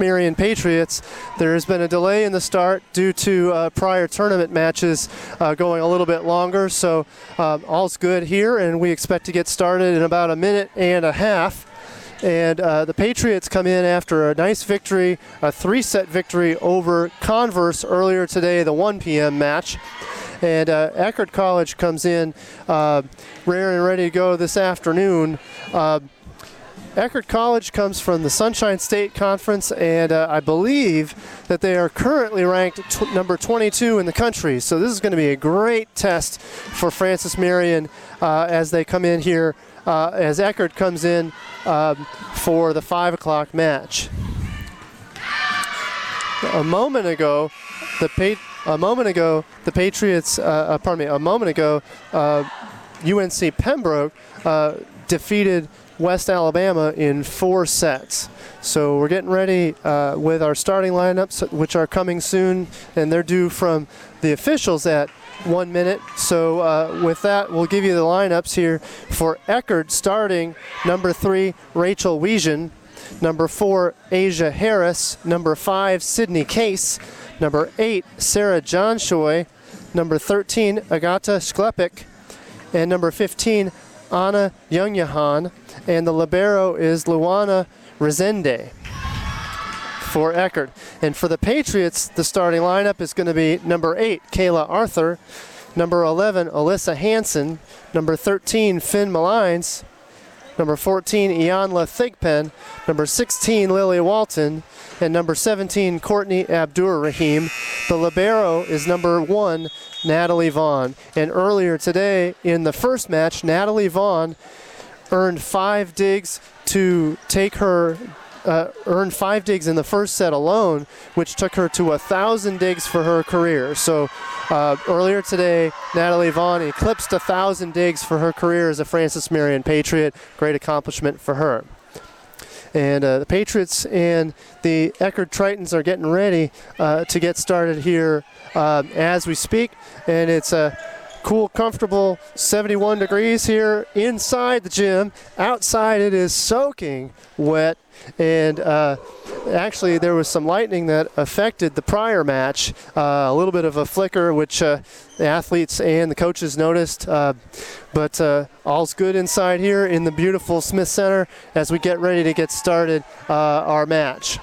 Marion Patriots. There has been a delay in the start due to prior tournament matches going a little bit longer, so all's good here, and we expect to get started in about a minute and a half. And the Patriots come in after a nice victory, a 3-set victory over Converse earlier today, the 1 p.m. match. And Eckerd College comes in rare and ready to go this afternoon. Eckerd College comes from the Sunshine State Conference, and I believe that they are currently ranked number 22 in the country. So this is going to be a great test for Francis Marion as they come in here, as Eckerd comes in for the 5 o'clock match. A moment ago, the UNC Pembroke defeated West Alabama in 4 sets. So we're getting ready with our starting lineups, which are coming soon, and they're due from the officials at 1 minute. So with that, we'll give you the lineups here for Eckerd. Starting number 3, Rachel Wiesian. Number 4, Asia Harris. Number 5, Sydney Case. Number 8, Sarah Johnshoy. Number 13, Agata Sklepik. And number 15, Anna Youngyahan. And the libero is Luana Rezende for Eckerd. And for the Patriots, the starting lineup is going to be number 8, Kayla Arthur. Number 11, Alyssa Hansen. Number 13, Finn Malines. Number 14, Ianla Thigpen. Number 16, Lily Walton. And number 17, Courtney Abdur-Rahim. The libero is number 1, Natalie Vaughn. And earlier today in the first match, Natalie Vaughn earned 5 digs to take her, earned 5 digs in the first set alone, which took her to 1,000 digs for her career. So earlier today, Natalie Vaughn eclipsed 1,000 digs for her career as a Francis Marion Patriot. Great accomplishment for her. And the Patriots and the Eckerd Tritons are getting ready to get started here as we speak. And it's a cool, comfortable 71 degrees here inside the gym. Outside it is soaking wet. And actually there was some lightning that affected the prior match. A little bit of a flicker, which the athletes and the coaches noticed. But all's good inside here in the beautiful Smith Center as we get ready to get started our match.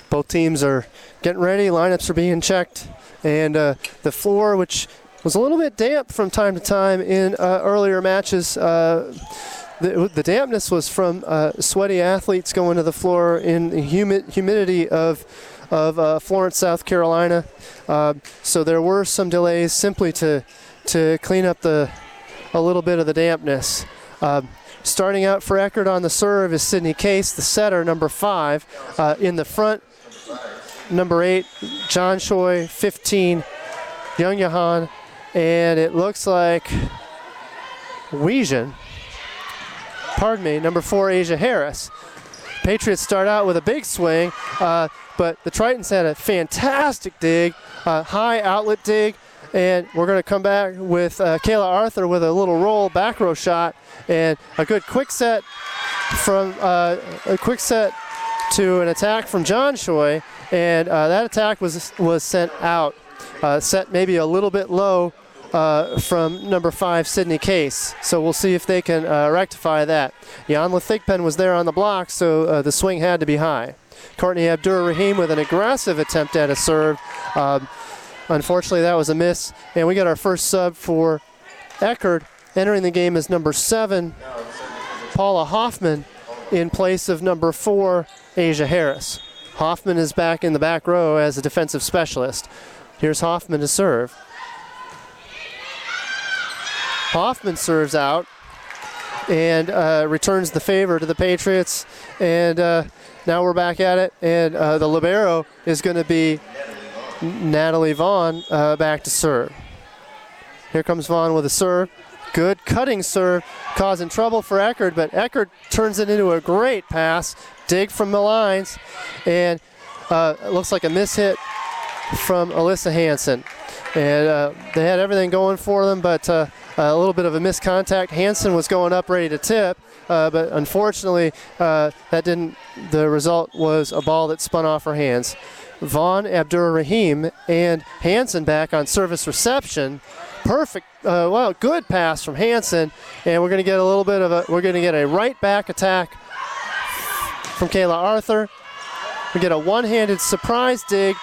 Both teams are getting ready, lineups are being checked, and the floor, which was a little bit damp from time to time in earlier matches, the dampness was from sweaty athletes going to the floor in the humidity of Florence, South Carolina. So there were some delays simply to clean up a little bit of the dampness. Starting out for Eckerd on the serve is Sydney Case, the setter, number 5. In the front, number 8, John Choi, 15, Youngyahan, and it looks like Wiesian. Pardon me, number 4, Asia Harris. Patriots start out with a big swing, but the Tritons had a fantastic dig, high outlet dig, and we're going to come back with Kayla Arthur with a little roll back row shot, and a good quick set from to an attack from John Choi, and that attack was sent out, set maybe a little bit low from number 5, Sydney Case. So we'll see if they can rectify that. Ianla Thigpen was there on the block, so the swing had to be high. Courtney Abdur-Rahim with an aggressive attempt at a serve. Unfortunately, that was a miss, and we got our first sub for Eckerd. Entering the game is number 7, Paula Hoffman, in place of number 4, Asia Harris. Hoffman is back in the back row as a defensive specialist. Here's Hoffman to serve. Hoffman serves out and returns the favor to the Patriots. And now we're back at it. And the libero is going to be Natalie Vaughn back to serve. Here comes Vaughn with a serve. Good cutting serve, causing trouble for Eckerd, but Eckerd turns it into a great pass. Dig from the lines, and it looks like a mishit from Alyssa Hansen. And they had everything going for them, but a little bit of a missed contact. Hansen was going up ready to tip, but unfortunately the result was a ball that spun off her hands. Vaughn, Abdur-Rahim, and Hansen back on service reception. Perfect, good pass from Hansen, and we're going to get a right back attack from Kayla Arthur. We get a one-handed surprise dig.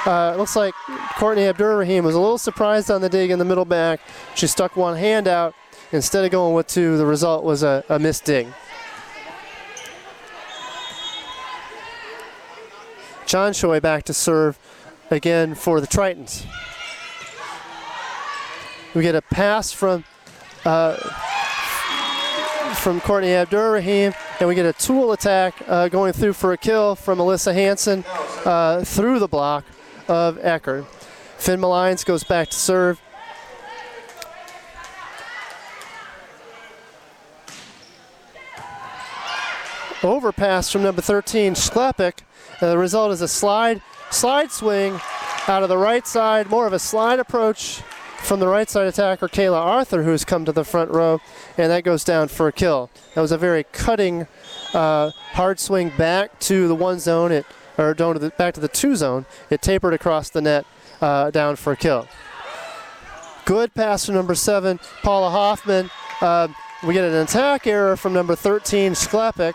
Looks like Courtney Abdur-Rahim was a little surprised on the dig in the middle back. She stuck one hand out. Instead of going with two, the result was a missed dig. John Choi back to serve again for the Tritons. We get a pass from Courtney Abdur-Rahim, and we get a tool attack going through for a kill from Alyssa Hansen through the block of Eckerd. Finn Malines goes back to serve. Overpass from number 13, Schlepik. The result is a slide swing out of the right side, more of a slide approach from the right side attacker, Kayla Arthur, who's come to the front row, and that goes down for a kill. That was a very cutting, hard swing back to the one zone, back to the two zone. It tapered across the net, down for a kill. Good pass from number 7, Paula Hoffman. We get an attack error from number 13, Schlepik.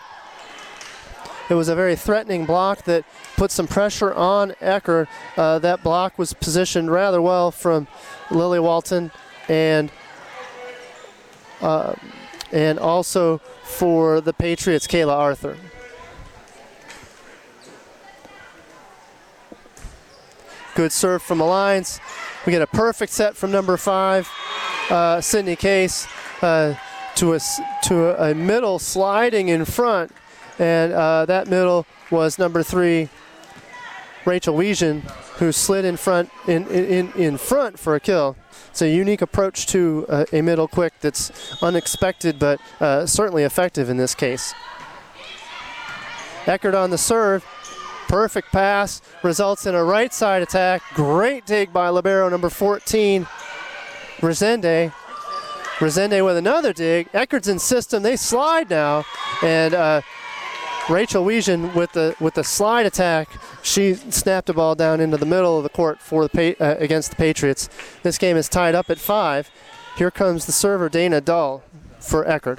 It was a very threatening block that put some pressure on Eckerd. That block was positioned rather well from Lily Walton and also for the Patriots, Kayla Arthur. Good serve from Malines. We get a perfect set from number 5, Sydney Case, to a middle sliding in front. And that middle was number 3, Rachel Wiesen, who slid in front for a kill. It's a unique approach to a middle quick that's unexpected, but certainly effective in this case. Eckerd on the serve. Perfect pass results in a right side attack. Great dig by libero number 14, Resende. Resende with another dig. Eckerd's in system. They slide now, and Rachel Wiesen with the slide attack, she snapped the ball down into the middle of the court for against the Patriots. This game is tied up at 5. Here comes the server, Dana Dahl, for Eckerd.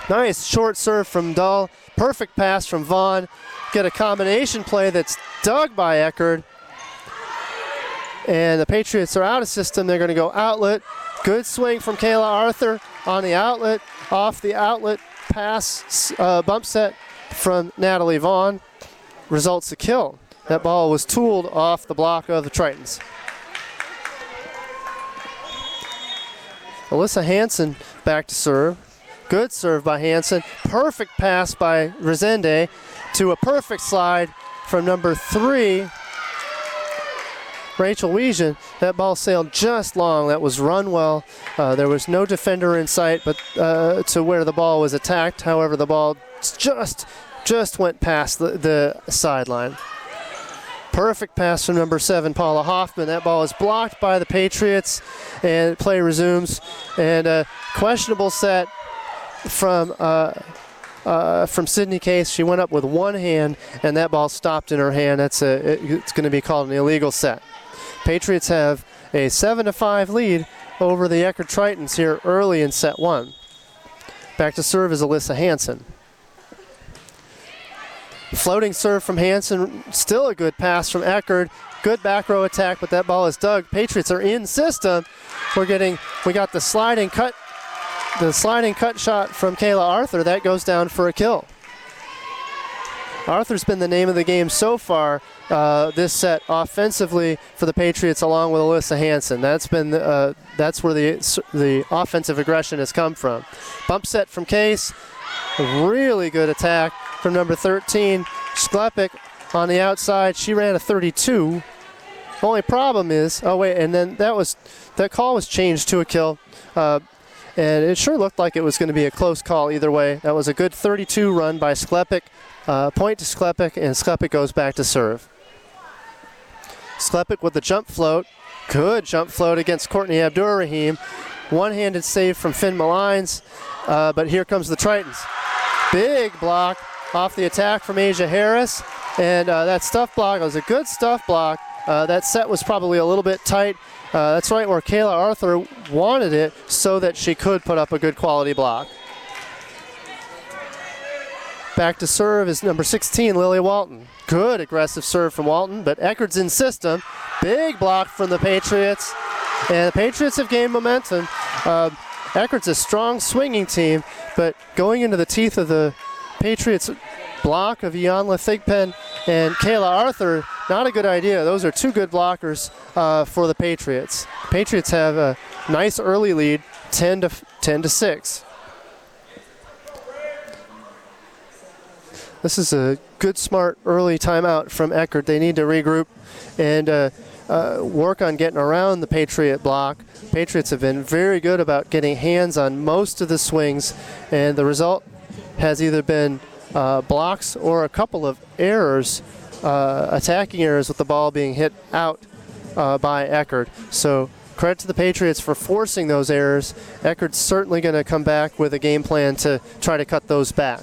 Nice short serve from Dahl. Perfect pass from Vaughn. Get a combination play that's dug by Eckerd. And the Patriots are out of system. They're going to go outlet. Good swing from Kayla Arthur on the outlet, off the outlet. Pass, bump set from Natalie Vaughn results a kill. That ball was tooled off the block of the Tritons. Alyssa Hansen back to serve. Good serve by Hansen. Perfect pass by Resende to a perfect slide from number 3, Rachel Wiesen. That ball sailed just long. That was run well. There was no defender in sight, but to where the ball was attacked. However, the ball just went past the sideline. Perfect pass from number 7, Paula Hoffman. That ball is blocked by the Patriots, and play resumes. And a questionable set from Sydney Case. She went up with one hand, and that ball stopped in her hand. It's going to be called an illegal set. Patriots have a 7-5 lead over the Eckerd Tritons here early in set 1. Back to serve is Alyssa Hansen. Floating serve from Hansen, still a good pass from Eckerd. Good back row attack, but that ball is dug. Patriots are in system. We got the sliding cut shot from Kayla Arthur. That goes down for a kill. Arthur's been the name of the game so far this set offensively for the Patriots, along with Alyssa Hansen. That's where the offensive aggression has come from. Bump set from Case. A really good attack from number 13, Schlepik on the outside. She ran a 32. Only problem is, and then that call was changed to a kill. And it sure looked like it was going to be a close call either way. That was a good 32 run by Schlepik. Point to Schlepik, and Schlepik goes back to serve. Schlepik with the jump float. Good jump float against Courtney Abdur-Rahim. One-handed save from Finn Malines, but here comes the Tritons. Big block off the attack from Asia Harris, and that stuff block was a good stuff block. That set was probably a little bit tight. That's right where Kayla Arthur wanted it so that she could put up a good quality block. Back to serve is number 16, Lily Walton. Good aggressive serve from Walton, but Eckerd's in system. Big block from the Patriots, and the Patriots have gained momentum. Eckerd's a strong swinging team, but going into the teeth of the Patriots block of Ianla Thigpen and Kayla Arthur, not a good idea. Those are two good blockers for the Patriots. Patriots have a nice early lead, 10 to 6. This is a good, smart early timeout from Eckerd. They need to regroup and work on getting around the Patriot block. Patriots have been very good about getting hands on most of the swings, and the result has either been blocks or a couple of errors, attacking errors with the ball being hit out by Eckerd. So credit to the Patriots for forcing those errors. Eckerd's certainly going to come back with a game plan to try to cut those back.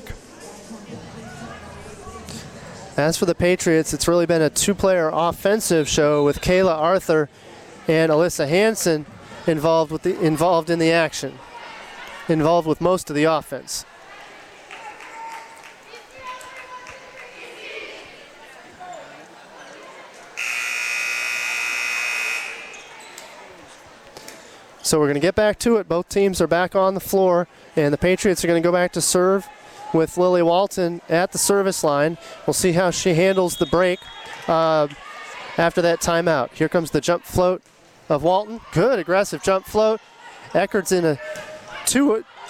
As for the Patriots, it's really been a two-player offensive show with Kayla Arthur and Alyssa Hansen involved in the action, involved with most of the offense. So we're going to get back to it. Both teams are back on the floor, and the Patriots are going to go back to serve with Lily Walton at the service line. We'll see how she handles the break after that timeout. Here comes the jump float of Walton. Good aggressive jump float. Eckerd's in a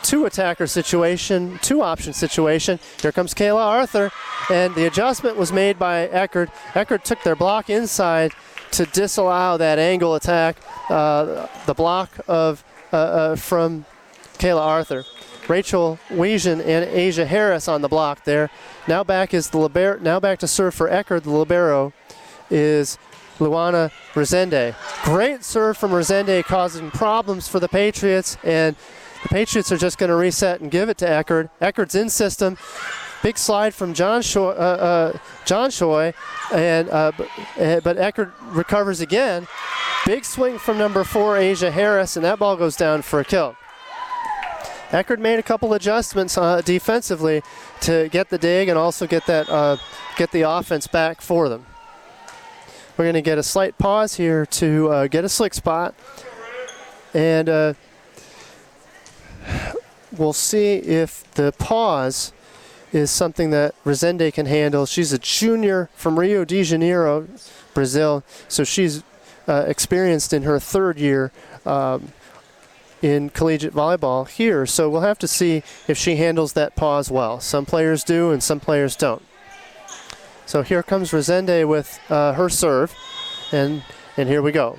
two-attacker situation, two-option situation. Here comes Kayla Arthur, and the adjustment was made by Eckerd. Eckerd took their block inside to disallow that angle attack, the block of from Kayla Arthur. Rachel Wiesen and Asia Harris on the block there. Now back is the libero. Now back to serve for Eckerd. The libero is Luana Resende. Great serve from Resende, causing problems for the Patriots, and the Patriots are just going to reset and give it to Eckerd. Eckerd's in system. Big slide from John Choi, and but Eckerd recovers again. Big swing from number 4, Asia Harris, and that ball goes down for a kill. Eckerd made a couple adjustments defensively to get the dig and also get the offense back for them. We're going to get a slight pause here to get a slick spot, and we'll see if the pause is something that Resende can handle. She's a junior from Rio de Janeiro, Brazil, so she's experienced in her third year in collegiate volleyball here, so we'll have to see if she handles that pause well. Some players do and some players don't. So here comes Resende with her serve, and here we go.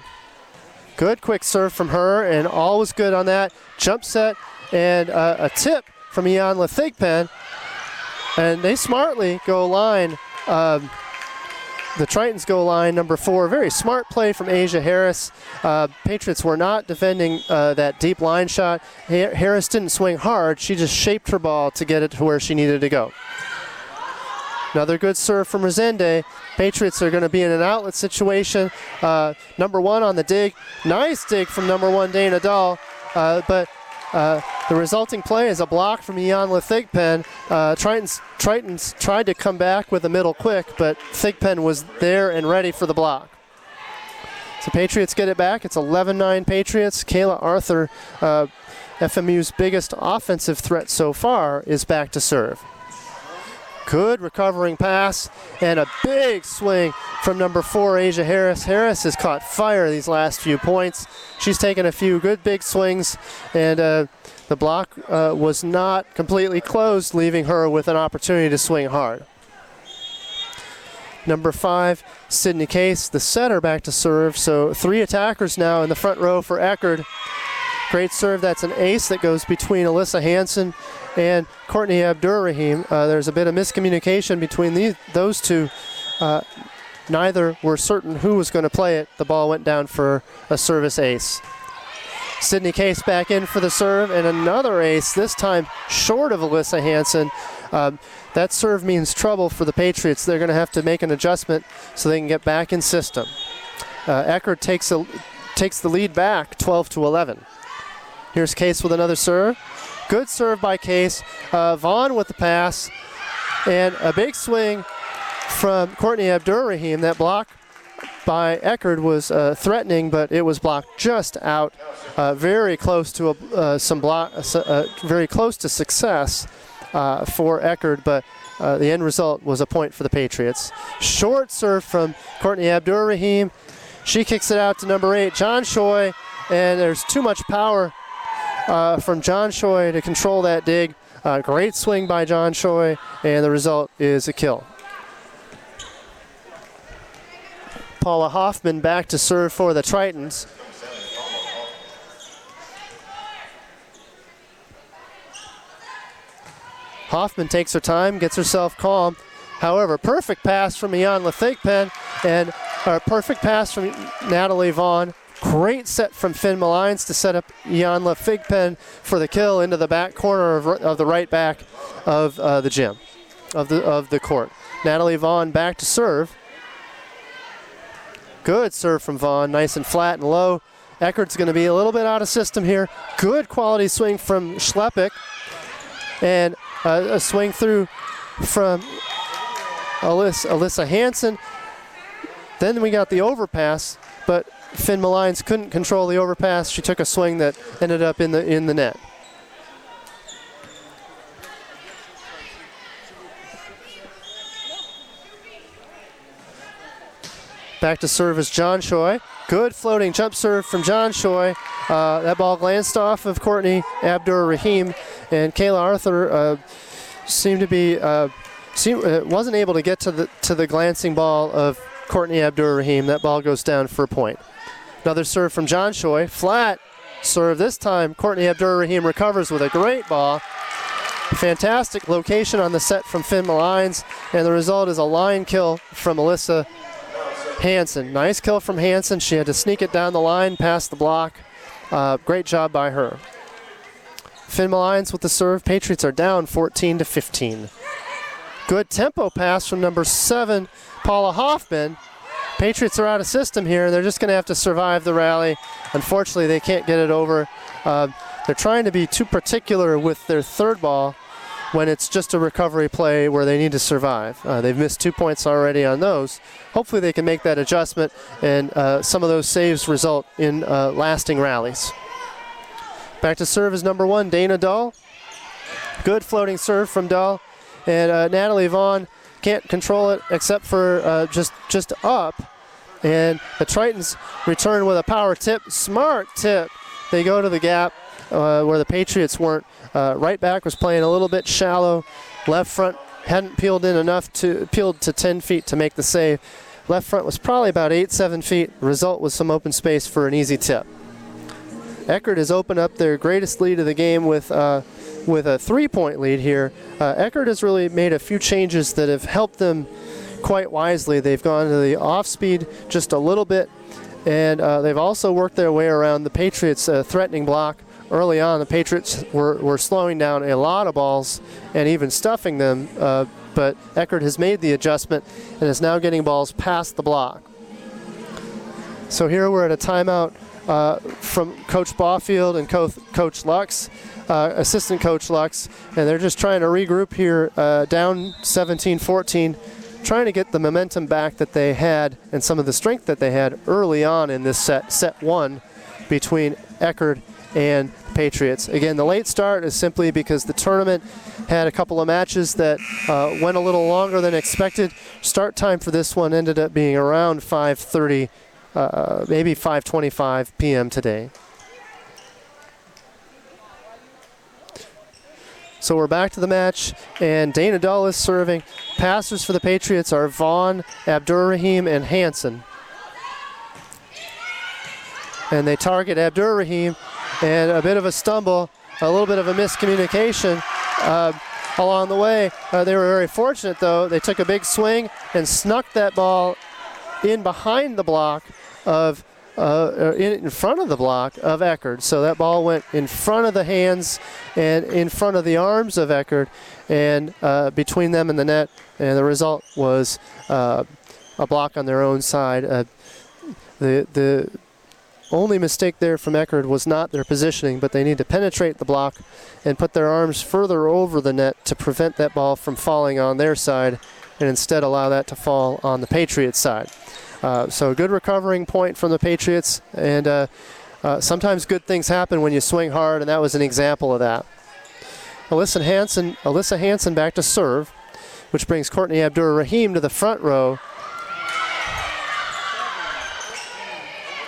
Good quick serve from her, and all was good on that. Jump set and a tip from Ianla Thigpen, and they smartly go line. The Tritons go line number 4. Very smart play from Asia Harris. Patriots were not defending that deep line shot. Harris didn't swing hard. She just shaped her ball to get it to where she needed to go. Another good serve from Resende. Patriots are going to be in an outlet situation. Number 1 on the dig. Nice dig from number 1, Dana Dahl. But the resulting play is a block from Ianla Thigpen. Tritons tried to come back with a middle quick, but Thigpen was there and ready for the block. So Patriots get it back. It's 11-9 Patriots. Kayla Arthur, FMU's biggest offensive threat so far, is back to serve. Good recovering pass and a big swing from number 4, Asia Harris. Harris has caught fire these last few points. She's taken a few good big swings, and the block was not completely closed, leaving her with an opportunity to swing hard. Number 5, Sydney Case, the setter, back to serve. So 3 attackers now in the front row for Eckerd. Great serve. That's an ace that goes between Alyssa Hansen and Courtney Abdur-Rahim. There's a bit of miscommunication between those two neither were certain who was going to play it, the ball went down for a service ace. Sydney Case back in for the serve, and another ace, this time short of Alyssa Hansen. That serve means trouble for the Patriots. They're going to have to make an adjustment so they can get back in system. Eckerd takes the lead back, 12-11. Here's Case with another serve. Good serve by Case. Vaughn with the pass, and a big swing from Courtney Abdur-Rahim. That block by Eckerd was threatening, but it was blocked just out, very close to very close to success for Eckerd, but the end result was a point for the Patriots. Short serve from Courtney Abdur-Rahim. She kicks it out to number 8, John Choi, and there's too much power from John Choi to control that dig. Great swing by John Choi, and the result is a kill. Paula Hoffman back to serve for the Tritons. Hoffman takes her time, gets herself calm. However, perfect pass from Ian Thigpen and a perfect pass from Natalie Vaughn. Great set from Finn Malines to set up Ian Thigpen for the kill into the back corner of the right back of the gym, of the court. Natalie Vaughn back to serve. Good serve from Vaughn, nice and flat and low. Eckerd's going to be a little bit out of system here. Good quality swing from Schleppik. And a swing through from Alyssa Hansen. Then we got the overpass, but Finn Malines couldn't control the overpass. She took a swing that ended up in the net. Back to serve is John Choi. Good floating jump serve from John Choi. That ball glanced off of Courtney Abdur-Rahim, and Kayla Arthur wasn't able to get to the glancing ball of Courtney Abdur-Rahim. That ball goes down for a point. Another serve from John Choi. Flat serve this time. Courtney Abdur-Rahim recovers with a great ball. Fantastic location on the set from Finn Malines, and the result is a line kill from Alyssa Hansen. Nice kill from Hansen. She had to sneak it down the line, past the block. Great job by her. Finn Malines with the serve. Patriots are down 14-15. Good tempo pass from number 7, Paula Hoffman. Patriots are out of system here. They're just going to have to survive the rally. Unfortunately, they can't get it over. They're trying to be too particular with their third ball when it's just a recovery play where they need to survive. They've missed 2 points already on those. Hopefully they can make that adjustment, and some of those saves result in lasting rallies. Back to serve is number 1, Dana Dahl. Good floating serve from Dahl, and Natalie Vaughn can't control it except for just up. And the Tritons return with a power tip. Smart tip. They go to the gap where the Patriots weren't. Right back was playing a little bit shallow. Left front hadn't peeled to 10 feet to make the save. Left front was probably about 8-7 feet. Result was some open space for an easy tip. Eckerd has opened up their greatest lead of the game with a 3-point lead here. Eckerd has really made a few changes that have helped them quite wisely. They've gone to the off speed just a little bit, and they've also worked their way around the Patriots' threatening block. Early on, the Patriots were slowing down a lot of balls and even stuffing them, but Eckerd has made the adjustment and is now getting balls past the block. So here we're at a timeout from Coach Baufield and Coach Lux, Assistant Coach Lux, and they're just trying to regroup here, down 17-14, trying to get the momentum back that they had and some of the strength that they had early on in this set 1 between Eckerd and the Patriots. Again, the late start is simply because the tournament had a couple of matches that went a little longer than expected. Start time for this one ended up being around 5:30, maybe 5:25 p.m. today. So we're back to the match, and Dana Dahl is serving. Passers for the Patriots are Vaughn, Abdur-Rahim, and Hansen. And they target Abdur-Rahim, and a bit of a stumble, a little bit of a miscommunication along the way. They were very fortunate, though. They took a big swing and snuck that ball in behind the block of in front of the block of Eckerd. So that ball went in front of the hands and in front of the arms of Eckerd, and between them and the net, and the result was a block on their own side. The only mistake there from Eckerd was not their positioning, but they need to penetrate the block and put their arms further over the net to prevent that ball from falling on their side, and instead allow that to fall on the Patriots side. So a good recovering point from the Patriots, and sometimes good things happen when you swing hard, and that was an example of that. Alyssa Hansen back to serve, which brings Courtney Abdur-Rahim to the front row.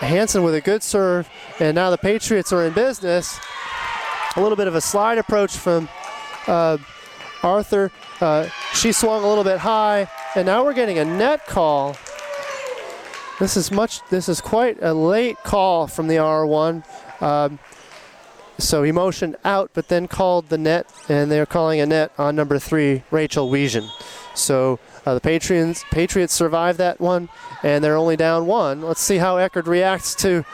Hansen with a good serve, and now the Patriots are in business. A little bit of a slide approach from Arthur. She swung a little bit high, and now we're getting a net call. This is quite a late call from the R1. So he motioned out, but then called the net, and they're calling a net on number 3, Rachel Wiesen. So the Patriots survive that one, and they're only down 1. Let's see how Eckerd reacts to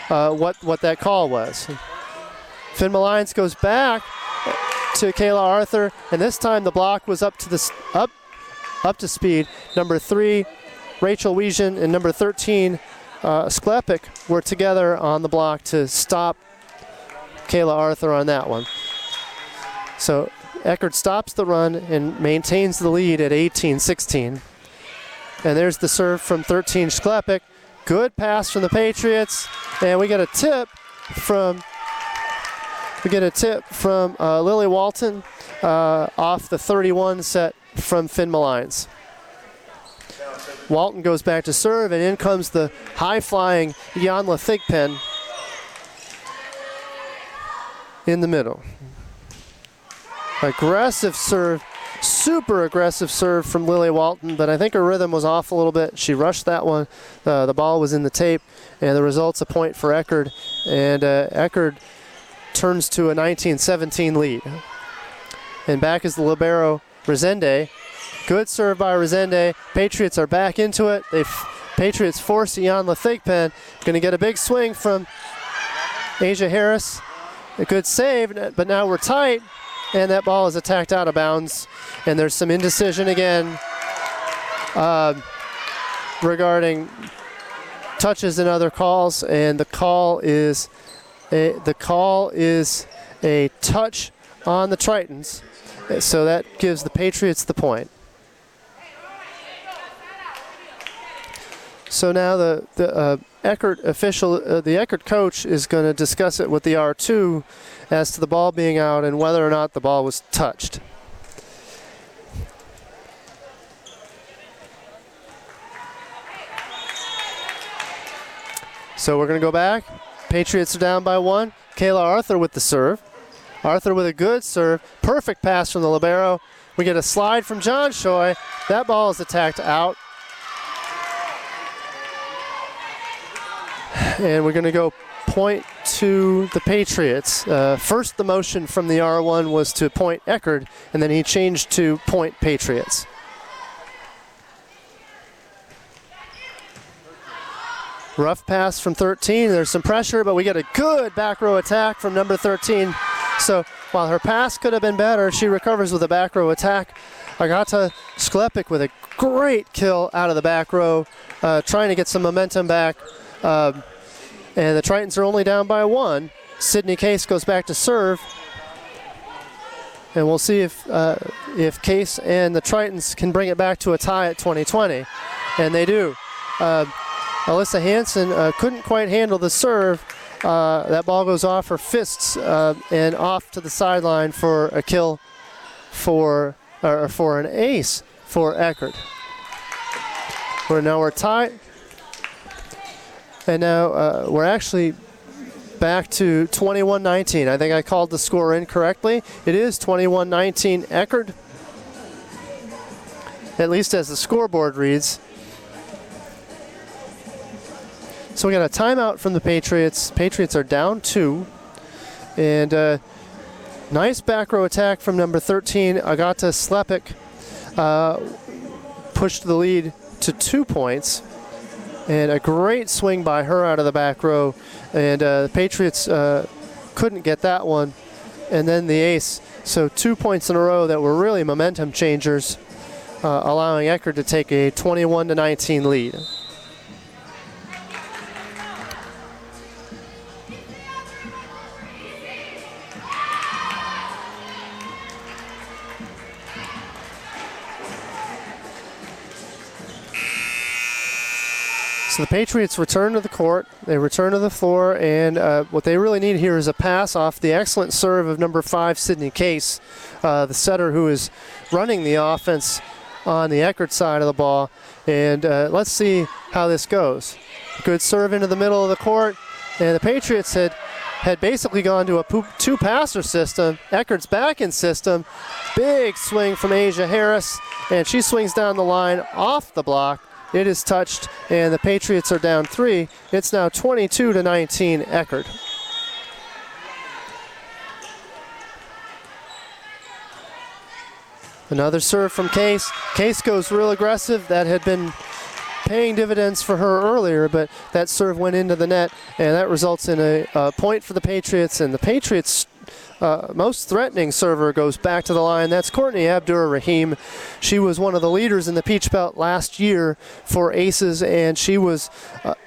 what that call was. Finn Malines goes back to Kayla Arthur, and this time the block was up to speed. Number 3, Rachel Wiesen, and number 13, Sklepik, were together on the block to stop Kayla Arthur on that one. So Eckerd stops the run and maintains the lead at 18-16. And there's the serve from 13, Sklepik. Good pass from the Patriots, and we get a tip from Lily Walton off the 31 set from Finn Malines. Walton goes back to serve, and in comes the high-flying Janla Thigpen in the middle. Aggressive serve, super aggressive serve from Lily Walton, but I think her rhythm was off a little bit. She rushed that one. The ball was in the tape, and the result's a point for Eckerd, and Eckerd turns to a 19-17 lead. And back is the libero, Resende. Good serve by Resende. Patriots are back into it. Patriots force Janla Thigpen. Going to get a big swing from Asia Harris. A good save, but now we're tight, and that ball is attacked out of bounds. And there's some indecision again regarding touches and other calls, and the call is a touch on the Tritons. So that gives the Patriots the point. So now the Eckerd official, the Eckerd coach, is going to discuss it with the R2 as to the ball being out and whether or not the ball was touched. So we're going to go back. Patriots are down by 1. Kayla Arthur with the serve. Arthur with a good serve. Perfect pass from the libero. We get a slide from John Choi. That ball is attacked out. And we're going to go point to the Patriots. First, the motion from the R1 was to point Eckerd, and then he changed to point Patriots. Rough pass from 13. There's some pressure, but we get a good back row attack from number 13. So while her pass could have been better, she recovers with a back row attack. Agata Sklepik with a great kill out of the back row, trying to get some momentum back. And the Tritons are only down by 1. Sydney Case goes back to serve. And we'll see if Case and the Tritons can bring it back to a tie at 20-20. And they do. Alyssa Hansen couldn't quite handle the serve. That ball goes off her fists and off to the sideline for a kill for an ace for Eckerd. We're tied. And now we're actually back to 21-19. I think I called the score incorrectly. It is 21-19 Eckerd, at least as the scoreboard reads. So we got a timeout from the Patriots. Patriots are down 2. And nice back row attack from number 13, Agata Sklepik. Pushed the lead to 2 points. And a great swing by her out of the back row. And the Patriots couldn't get that one. And then the ace. So 2 points in a row that were really momentum changers, allowing Eckerd to take a 21-19 lead. So the Patriots return to the court, they return to the floor, and what they really need here is a pass off the excellent serve of number 5, Sydney Case, the setter who is running the offense on the Eckerd side of the ball. And let's see how this goes. Good serve into the middle of the court, and the Patriots had basically gone to a two-passer system. Eckerd's back in system. Big swing from Asia Harris, and she swings down the line off the block. It is touched, and the Patriots are down 3. It's now 22-19 Eckerd. Another serve from Case. Case goes real aggressive. That had been paying dividends for her earlier, but that serve went into the net, and that results in a point for the Patriots. And the Patriots' most threatening server goes back to the line. That's Courtney Abdur-Rahim. She was one of the leaders in the Peach Belt last year for aces, and she was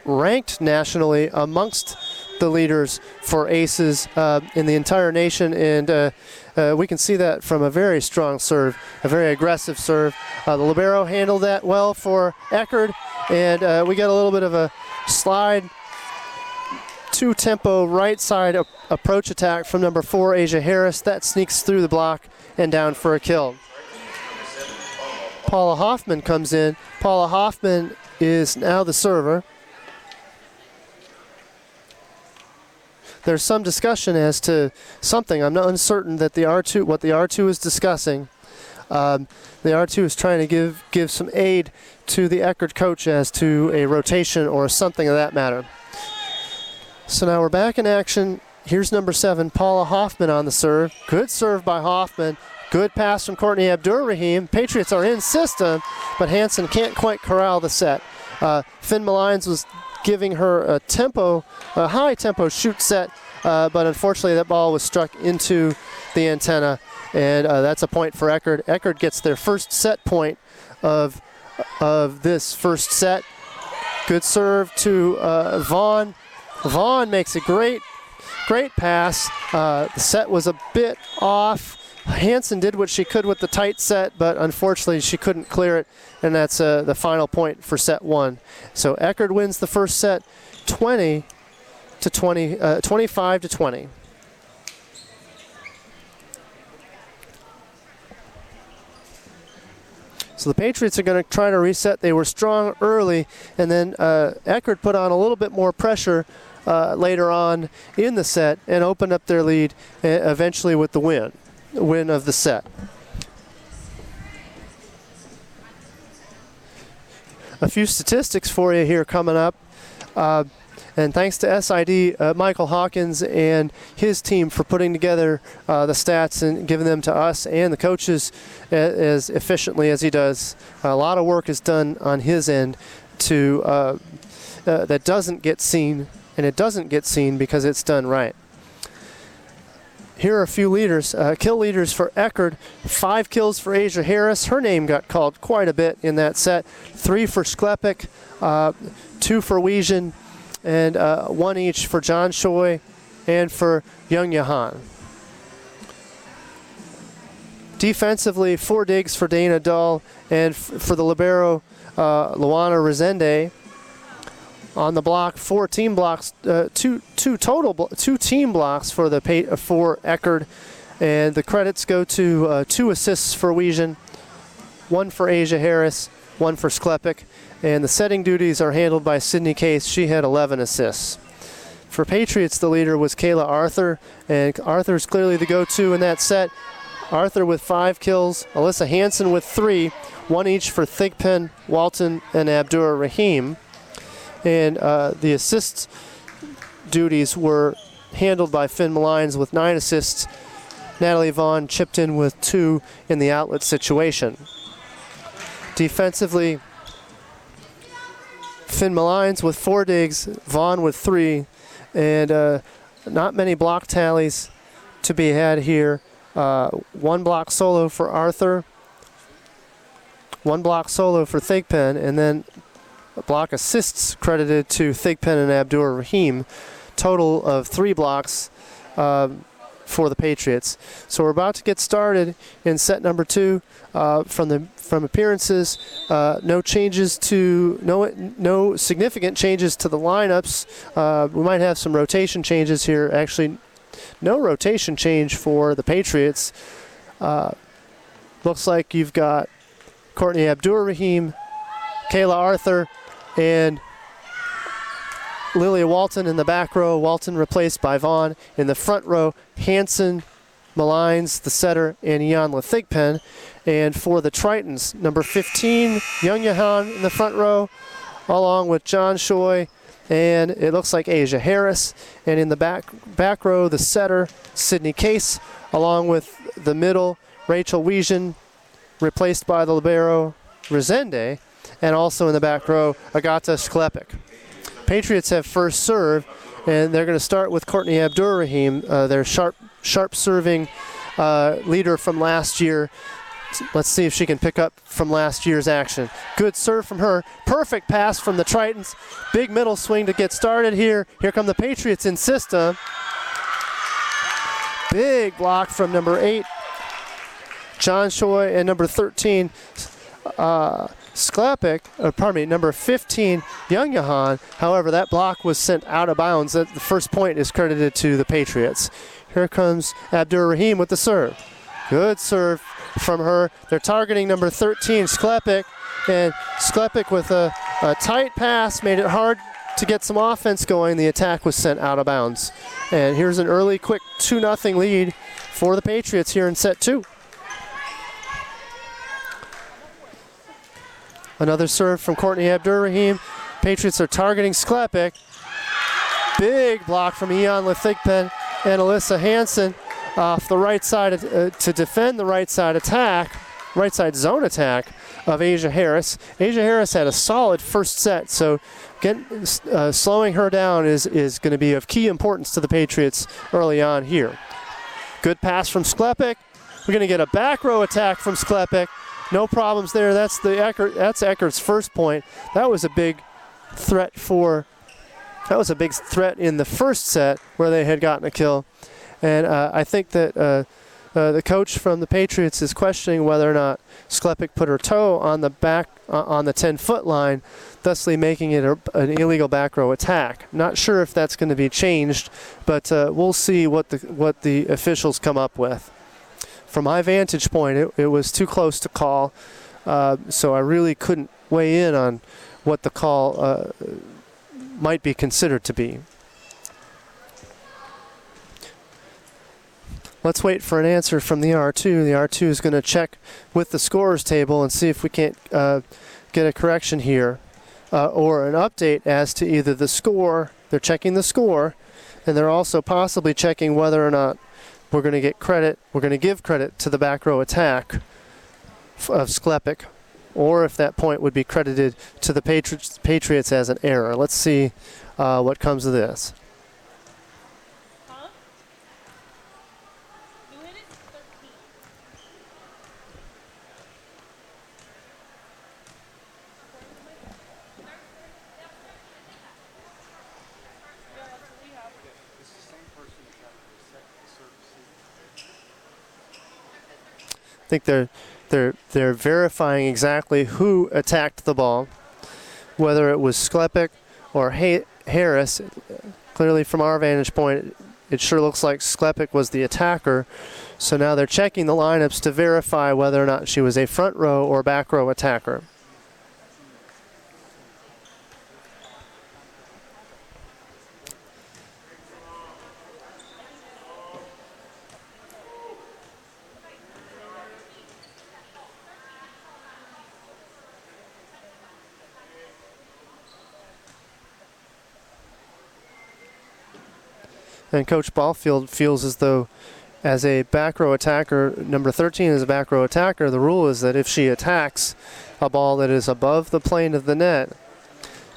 ranked nationally amongst the leaders for aces in the entire nation. And we can see that from a very strong serve, a very aggressive serve. The libero handled that well for Eckerd, and we got a little bit of a slide two-tempo right side approach attack from number 4, Asia Harris. That sneaks through the block and down for a kill. Paula Hoffman comes in. Paula Hoffman is now the server. There's some discussion as to something. I'm not uncertain that the R2, what the R2 is discussing. The R2 is trying to give some aid to the Eckerd coach as to a rotation or something of that matter. So now we're back in action. Here's number 7, Paula Hoffman on the serve. Good serve by Hoffman. Good pass from Courtney Abdur-Rahim. Patriots are in system, but Hansen can't quite corral the set. Finn Malines was giving her a high tempo shoot set, but unfortunately that ball was struck into the antenna, and that's a point for Eckerd. Eckerd gets their first set point of this first set. Good serve to Vaughn. Vaughn makes a great pass. The set was a bit off. Hansen did what she could with the tight set, but unfortunately she couldn't clear it, and that's the final point for set 1. So Eckerd wins the first set 25-20. So the Patriots are going to try to reset. They were strong early, and then Eckerd put on a little bit more pressure later on in the set and opened up their lead eventually with the win of the set. A few statistics for you here coming up. And thanks to SID, Michael Hawkins and his team for putting together the stats and giving them to us and the coaches as efficiently as he does. A lot of work is done on his end to that doesn't get seen, and it doesn't get seen because it's done right. Here are a few leaders, kill leaders for Eckerd. 5 kills for Asia Harris. Her name got called quite a bit in that set. 3 for Sklepik, 2 for Wiesn, and 1 each for John Choi and for Young Yahan. Defensively, 4 digs for Dana Dahl, and for the libero, Luana Resende. On the block, 4 team blocks, two team blocks for for Eckerd, and the credits go to 2 assists for Wiesn, 1 for Asia Harris, 1 for Sklepik, and the setting duties are handled by Sydney Case. She had 11 assists. For Patriots, the leader was Kayla Arthur, and Arthur's clearly the go-to in that set. Arthur with 5 kills, Alyssa Hansen with 3, 1 each for Thigpen, Walton, and Abdur-Rahim. And the assist duties were handled by Finn Malines with 9 assists. Natalie Vaughn chipped in with 2 in the outlet situation. Defensively, Finn Malines with 4 digs, Vaughn with 3, and not many block tallies to be had here. 1 block solo for Arthur, 1 block solo for Thigpen, and then block assists credited to Thigpen and Abdur Rahim. Total of 3 blocks for the Patriots. So we're about to get started in set number 2. From appearances, no significant changes to the lineups. We might have some rotation changes here. Actually, no rotation change for the Patriots. Looks like you've got Courtney Abdur Rahim, Kayla Arthur, and Lilia Walton in the back row. Walton replaced by Vaughn. In the front row, Hanson, Malines, the setter, and Ianla Thigpen. And for the Tritons, number 15, Young Yahan in the front row, along with John Choi, and it looks like Asia Harris. And in the back row, the setter, Sydney Case, along with the middle, Rachel Wiesian, replaced by the libero, Resende, and also in the back row, Agata Sklepik. Patriots have first serve, and they're going to start with Courtney Abdur Rahim, their sharp serving leader from last year. Let's see if she can pick up from last year's action. Good serve from her. Perfect pass from the Tritons. Big middle swing to get started here. Here come the Patriots in system. Big block from number 8, John Choi, and number 13, number 15, Young Yahan. However, that block was sent out of bounds. The first point is credited to the Patriots. Here comes Abdur Rahim with the serve. Good serve from her. They're targeting number 13, Sklepik, and Sklepik with a tight pass made it hard to get some offense going. The attack was sent out of bounds. And here's an early, quick 2-0 lead for the Patriots here in set 2. Another serve from Courtney Abdur Rahim. Patriots are targeting Sklepik. Big block from Ianla Thigpen and Alyssa Hansen off the right side to defend the right side zone attack of Asia Harris. Asia Harris had a solid first set, so slowing her down is going to be of key importance to the Patriots early on here. Good pass from Sklepik. We're going to get a back row attack from Sklepik. No problems there. That's Eckerd's first point. That was a big threat in the first set where they had gotten a kill. And I think that the coach from the Patriots is questioning whether or not Sklepik put her toe on the 10-foot line, thusly making it an illegal back row attack. Not sure if that's going to be changed, but we'll see what the officials come up with. From my vantage point, it was too close to call, so I really couldn't weigh in on what the call might be considered to be. Let's wait for an answer from the R2. The R2 is going to check with the scorers table and see if we can't get a correction here or an update as to either the score. They're checking the score, and they're also possibly checking whether or not we're going to get credit. We're going to give credit to the back row attack of Sklepik, or if that point would be credited to the Patriots as an error. Let's see what comes of this. I think they're verifying exactly who attacked the ball, whether it was Sklepik or Harris. Clearly, from our vantage point, it sure looks like Sklepik was the attacker. So now they're checking the lineups to verify whether or not she was a front row or back row attacker. And Coach Ballfield feels as though, as a back row attacker, number 13 is a back row attacker, the rule is that if she attacks a ball that is above the plane of the net,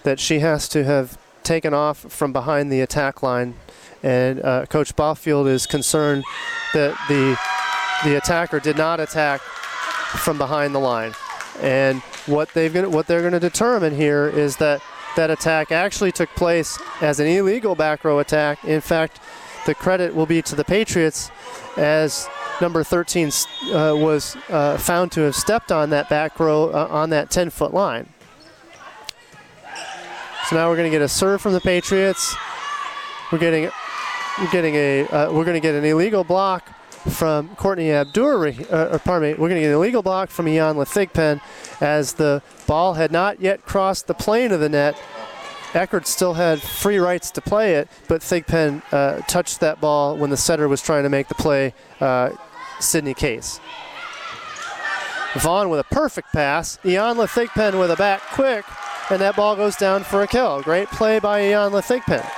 that she has to have taken off from behind the attack line. And Coach Boffield is concerned that the attacker did not attack from behind the line. And what they're going to determine here is that that attack actually took place as an illegal back row attack. In fact, the credit will be to the Patriots, as number 13 was found to have stepped on that back row on that 10-foot line. So now we're going to get a serve from the Patriots. We're going to get an illegal block from Courtney Abdur. We're going to get an illegal block from Ian Thigpen, as the ball had not yet crossed the plane of the net. Eckerd still had free rights to play it, but Thigpen touched that ball when the setter was trying to make the play, Sydney Case. Vaughn with a perfect pass. Ian Thigpen with a back quick, and that ball goes down for a kill. Great play by Ian Thigpen.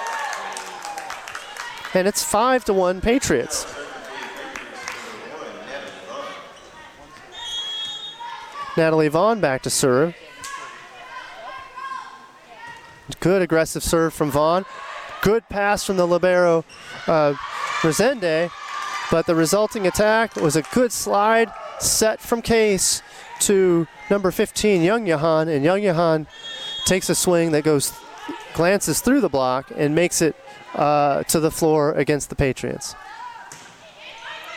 And it's 5-1 Patriots. Natalie Vaughn back to serve. Good aggressive serve from Vaughn. Good pass from the libero Resende, but the resulting attack was a good slide set from Case to number 15, Young Yahan, and Young Yahan takes a swing that glances through the block and makes it to the floor against the Patriots.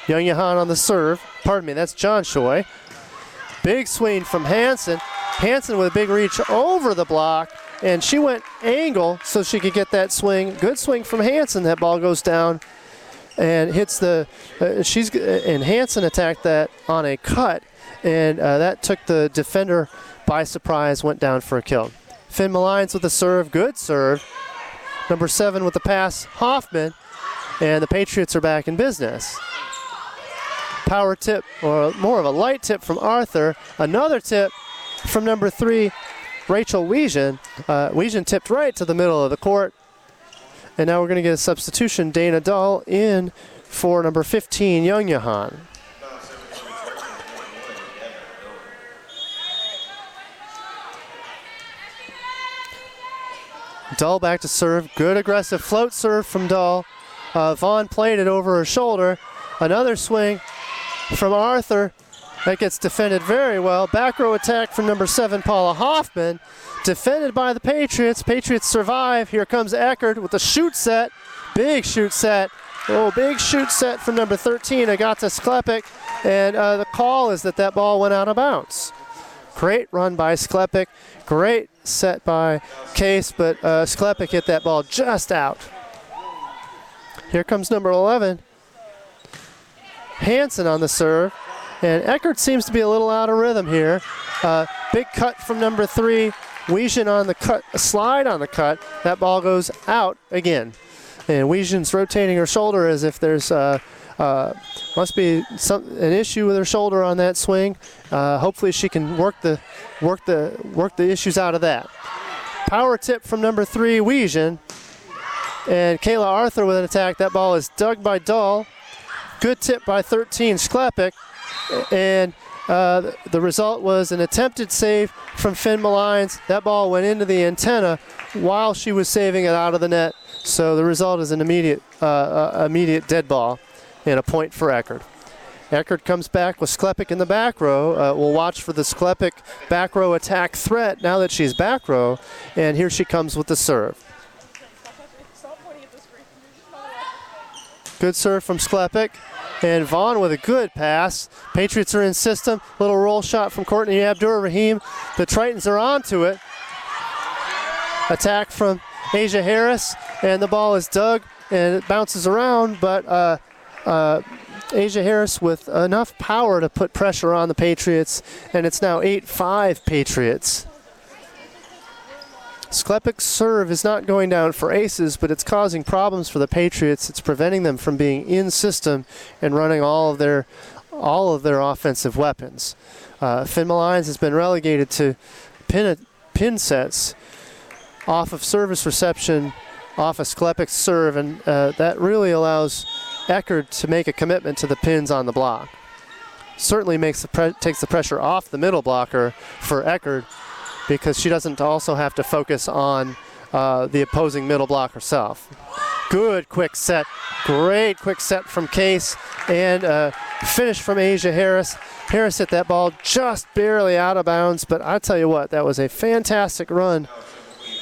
Young Yahan on the serve. That's John Choi. Big swing from Hansen. Hansen with a big reach over the block, and she went angle so she could get that swing. Good swing from Hansen. That ball goes down and hits the. And Hansen attacked that on a cut, and that took the defender by surprise. Went down for a kill. Finn Malines with the serve. Good serve. Number 7 with the pass, Hoffman, and the Patriots are back in business. Power tip, or more of a light tip from Arthur. Another tip from number 3, Rachel Wiesen. Wiesen tipped right to the middle of the court. And now we're going to get a substitution. Dana Dahl in for number 15, Young Yahan. Dahl back to serve. Good aggressive float serve from Dahl. Vaughn played it over her shoulder. Another swing from Arthur. That gets defended very well. Back row attack from number 7, Paula Hoffman. Defended by the Patriots. Patriots survive. Here comes Eckerd with a shoot set. Big shoot set. Oh, big shoot set from number 13, Agata Sklepik. And the call is that ball went out of bounds. Great run by Sklepik. Great set by Case, but Sklepik hit that ball just out. Here comes number 11. Hansen on the serve. And Eckerd seems to be a little out of rhythm here. Big cut from number 3. Wiesen on the cut, a slide on the cut. That ball goes out again. And Wiesen's rotating her shoulder as if there's must be an issue with her shoulder on that swing. Hopefully she can work the issues out of that. Power tip from number 3, Wiesen. And Kayla Arthur with an attack. That ball is dug by Dahl. Good tip by 13, Sklepik. And the result was an attempted save from Finn Malines. That ball went into the antenna while she was saving it out of the net. So the result is an immediate dead ball and a point for Eckerd. Eckerd comes back with Sklepik in the back row. We'll watch for the Sklepik back row attack threat now that she's back row. And here she comes with the serve. Good serve from Sklepik. And Vaughn with a good pass. Patriots are in system. Little roll shot from Courtney Abdur-Rahim. The Tritons are onto it. Attack from Asia Harris. And the ball is dug and it bounces around. But Asia Harris with enough power to put pressure on the Patriots. And it's now 8-5 Patriots. Sklepik's serve is not going down for aces, but it's causing problems for the Patriots. It's preventing them from being in system and running all of their offensive weapons. Finn Malines has been relegated to pin sets off of service reception, off of Sklepik's serve, and that really allows Eckerd to make a commitment to the pins on the block. Certainly takes the pressure off the middle blocker for Eckerd, because she doesn't also have to focus on the opposing middle block herself. Good quick set. Great quick set from Case, and finish from Asia Harris. Harris hit that ball just barely out of bounds, but I tell you what, that was a fantastic run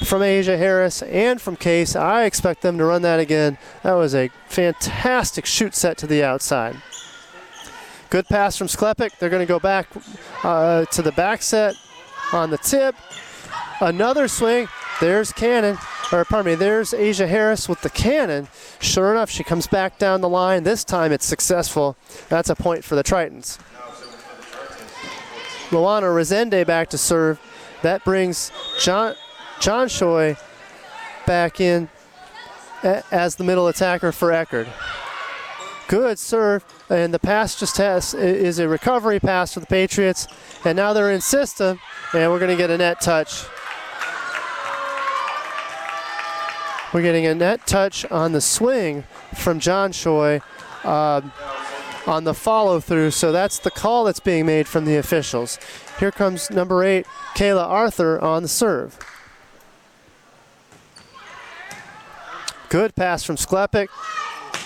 from Asia Harris and from Case. I expect them to run that again. That was a fantastic shoot set to the outside. Good pass from Sklepek. They're going to go back to the back set on the tip. Another swing. There's Cannon, or pardon me, there's Asia Harris with the cannon. Sure enough, she comes back down the line. This time it's successful. That's a point for the Tritons. Luana Resende back to serve. That brings John Choi back in as the middle attacker for Eckerd. Good serve, and the pass is a recovery pass for the Patriots, and now they're in system, and we're going to get a net touch. We're getting a net touch on the swing from John Choi on the follow-through, so that's the call that's being made from the officials. Here comes number 8, Kayla Arthur, on the serve. Good pass from Sklepek,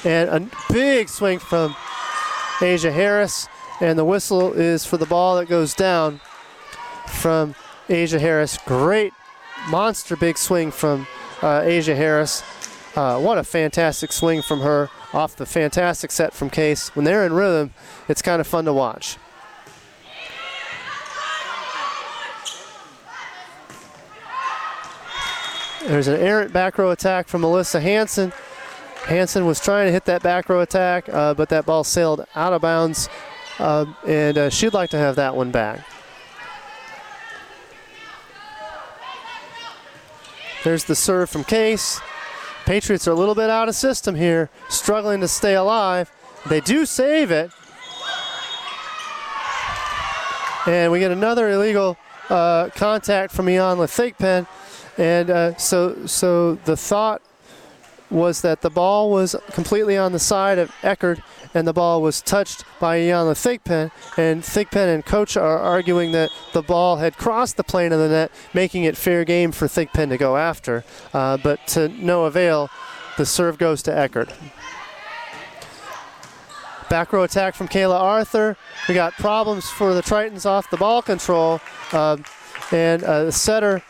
and a big swing from Asia Harris, and the whistle is for the ball that goes down from Asia Harris. Great, monster big swing from Asia Harris. What a fantastic swing from her off the fantastic set from Case. When they're in rhythm, it's kind of fun to watch. There's an errant back row attack from Melissa Hansen. Hansen was trying to hit that back row attack, but that ball sailed out of bounds, and she'd like to have that one back. There's the serve from Case. Patriots are a little bit out of system here, struggling to stay alive. They do save it. And we get another illegal contact from Ianla Thigpen. And so the thought was that the ball was completely on the side of Eckerd, and the ball was touched by Ianla Thigpen, and Thigpen and coach are arguing that the ball had crossed the plane of the net, making it fair game for Thigpen to go after. But to no avail, the serve goes to Eckerd. Back row attack from Kayla Arthur. We got problems for the Tritons off the ball control, and the setter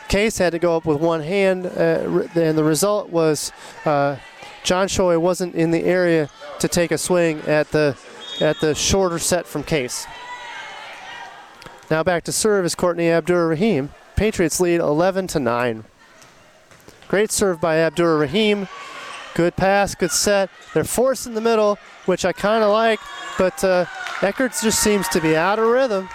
Case had to go up with one hand, and the result was John Choi wasn't in the area to take a swing at the shorter set from Case. Now back to serve is Courtney Abdur-Rahim. Patriots lead 11-9. Great serve by Abdur-Rahim. Good pass, good set. They're forced in the middle, which I kind of like, but Eckerd just seems to be out of rhythm.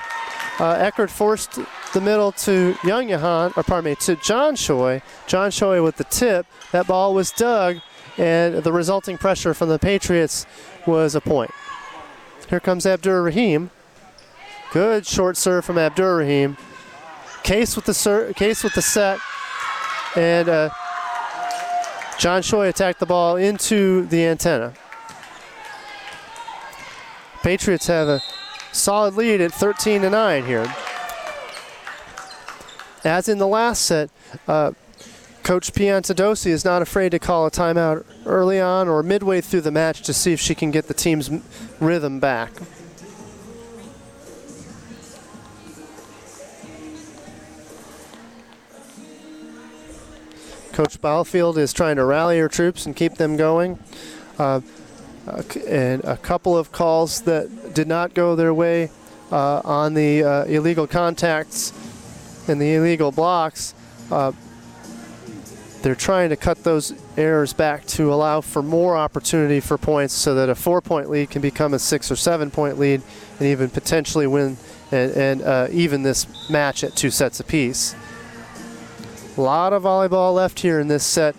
Eckerd forced the middle to to John Choi. John Choi with the tip. That ball was dug, and the resulting pressure from the Patriots was a point. Here comes Abdur-Rahim. Good short serve from Abdur-Rahim. Case with the set, and John Choi attacked the ball into the antenna. Patriots have a solid lead at 13-9 here. As in the last set, Coach Piantadosi is not afraid to call a timeout early on or midway through the match to see if she can get the team's rhythm back. Coach Ballfield is trying to rally her troops and keep them going. And a couple of calls that did not go their way on the illegal contacts and the illegal blocks. They're trying to cut those errors back to allow for more opportunity for points so that a 4-point lead can become a 6 or 7-point lead and even potentially win and even this match at 2 sets apiece. A lot of volleyball left here in this set.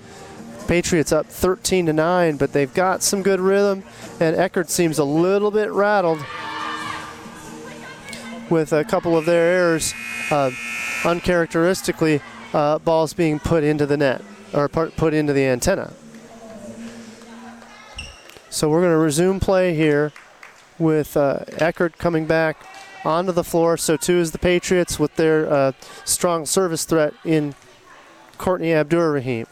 Patriots up 13-9, but they've got some good rhythm, and Eckerd seems a little bit rattled with a couple of their errors. Uncharacteristically, balls being put into the net or put into the antenna. So we're going to resume play here with Eckerd coming back onto the floor. So too is the Patriots with their strong service threat in Courtney Abdur-Rahim.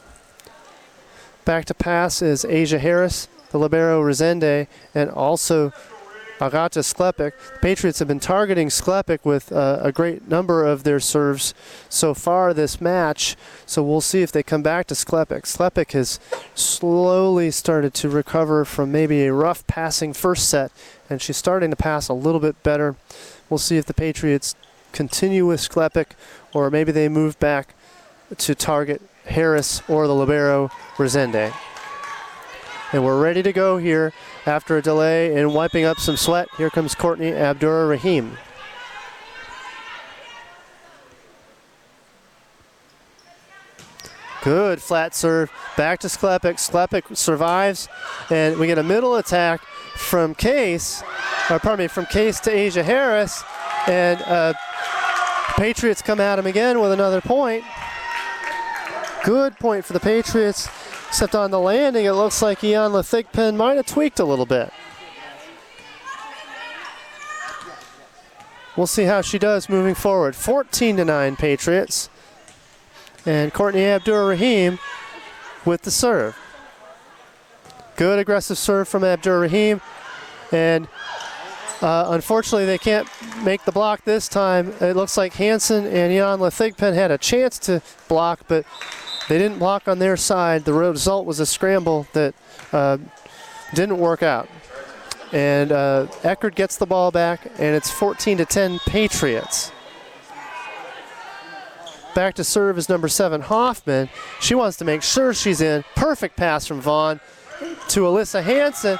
Back to pass is Asia Harris, the libero Resende, and also Agata Sklepik. The Patriots have been targeting Sklepik with a great number of their serves so far this match, so we'll see if they come back to Sklepik. Sklepik has slowly started to recover from maybe a rough passing first set, and she's starting to pass a little bit better. We'll see if the Patriots continue with Sklepik, or maybe they move back to target Harris or the libero Resende. And we're ready to go here after a delay and wiping up some sweat. Here comes Courtney Abdur-Rahim. Good flat serve. Back to Sklepik. Sklepik survives, and we get a middle attack from Case, from Case to Asia Harris, and Patriots come at him again with another point. Good point for the Patriots, except on the landing it looks like Ianla Thigpen might have tweaked a little bit. We'll see how she does moving forward. 14-9 Patriots. And Courtney Abdur-Rahim with the serve. Good aggressive serve from Abdur-Rahim. And unfortunately they can't make the block this time. It looks like Hansen and Ianla Thigpen had a chance to block, but they didn't block on their side. The result was a scramble that didn't work out. And Eckerd gets the ball back, and it's 14-10 Patriots. Back to serve is number 7, Hoffman. She wants to make sure she's in. Perfect pass from Vaughn to Alyssa Hansen,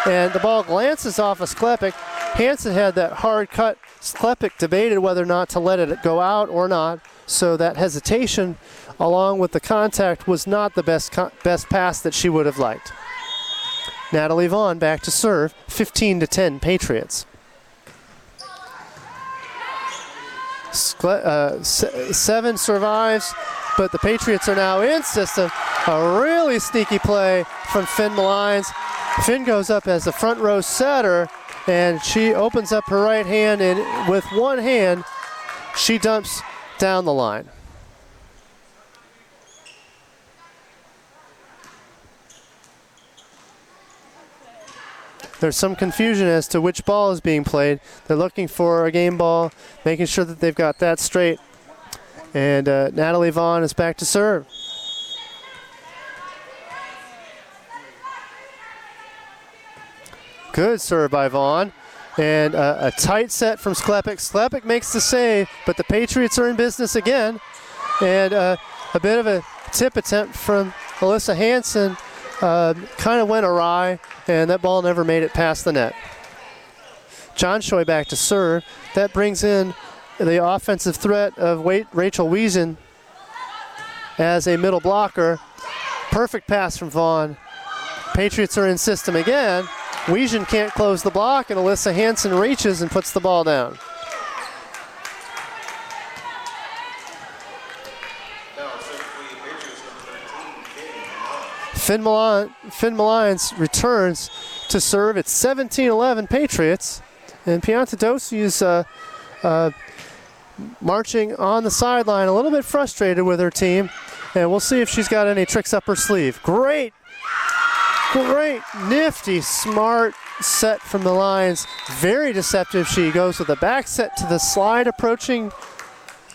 and the ball glances off of Sklepik. Hansen had that hard cut. Sklepik debated whether or not to let it go out or not, so that hesitation along with the contact was not the best pass that she would have liked. Natalie Vaughn back to serve, 15-10 Patriots. 7 survives, but the Patriots are now in system. A really sneaky play from Finn Malines. Finn goes up as the front row setter, and she opens up her right hand, and with one hand, she dumps down the line. There's some confusion as to which ball is being played. They're looking for a game ball, making sure that they've got that straight. And Natalie Vaughn is back to serve. Good serve by Vaughn. And a tight set from Sklepik. Sklepik makes the save, but the Patriots are in business again. And a bit of a tip attempt from Alyssa Hansen kind of went awry, and that ball never made it past the net. John Choi back to serve. That brings in the offensive threat of Rachel Wiesen as a middle blocker. Perfect pass from Vaughn. Patriots are in system again. Wiesen can't close the block, and Alyssa Hansen reaches and puts the ball down. Finn Malines returns to serve. It's 17-11 Patriots. And Piantadosi is marching on the sideline, a little bit frustrated with her team. And we'll see if she's got any tricks up her sleeve. Great, nifty, smart set from the lines. Very deceptive. She goes with a back set to the slide approaching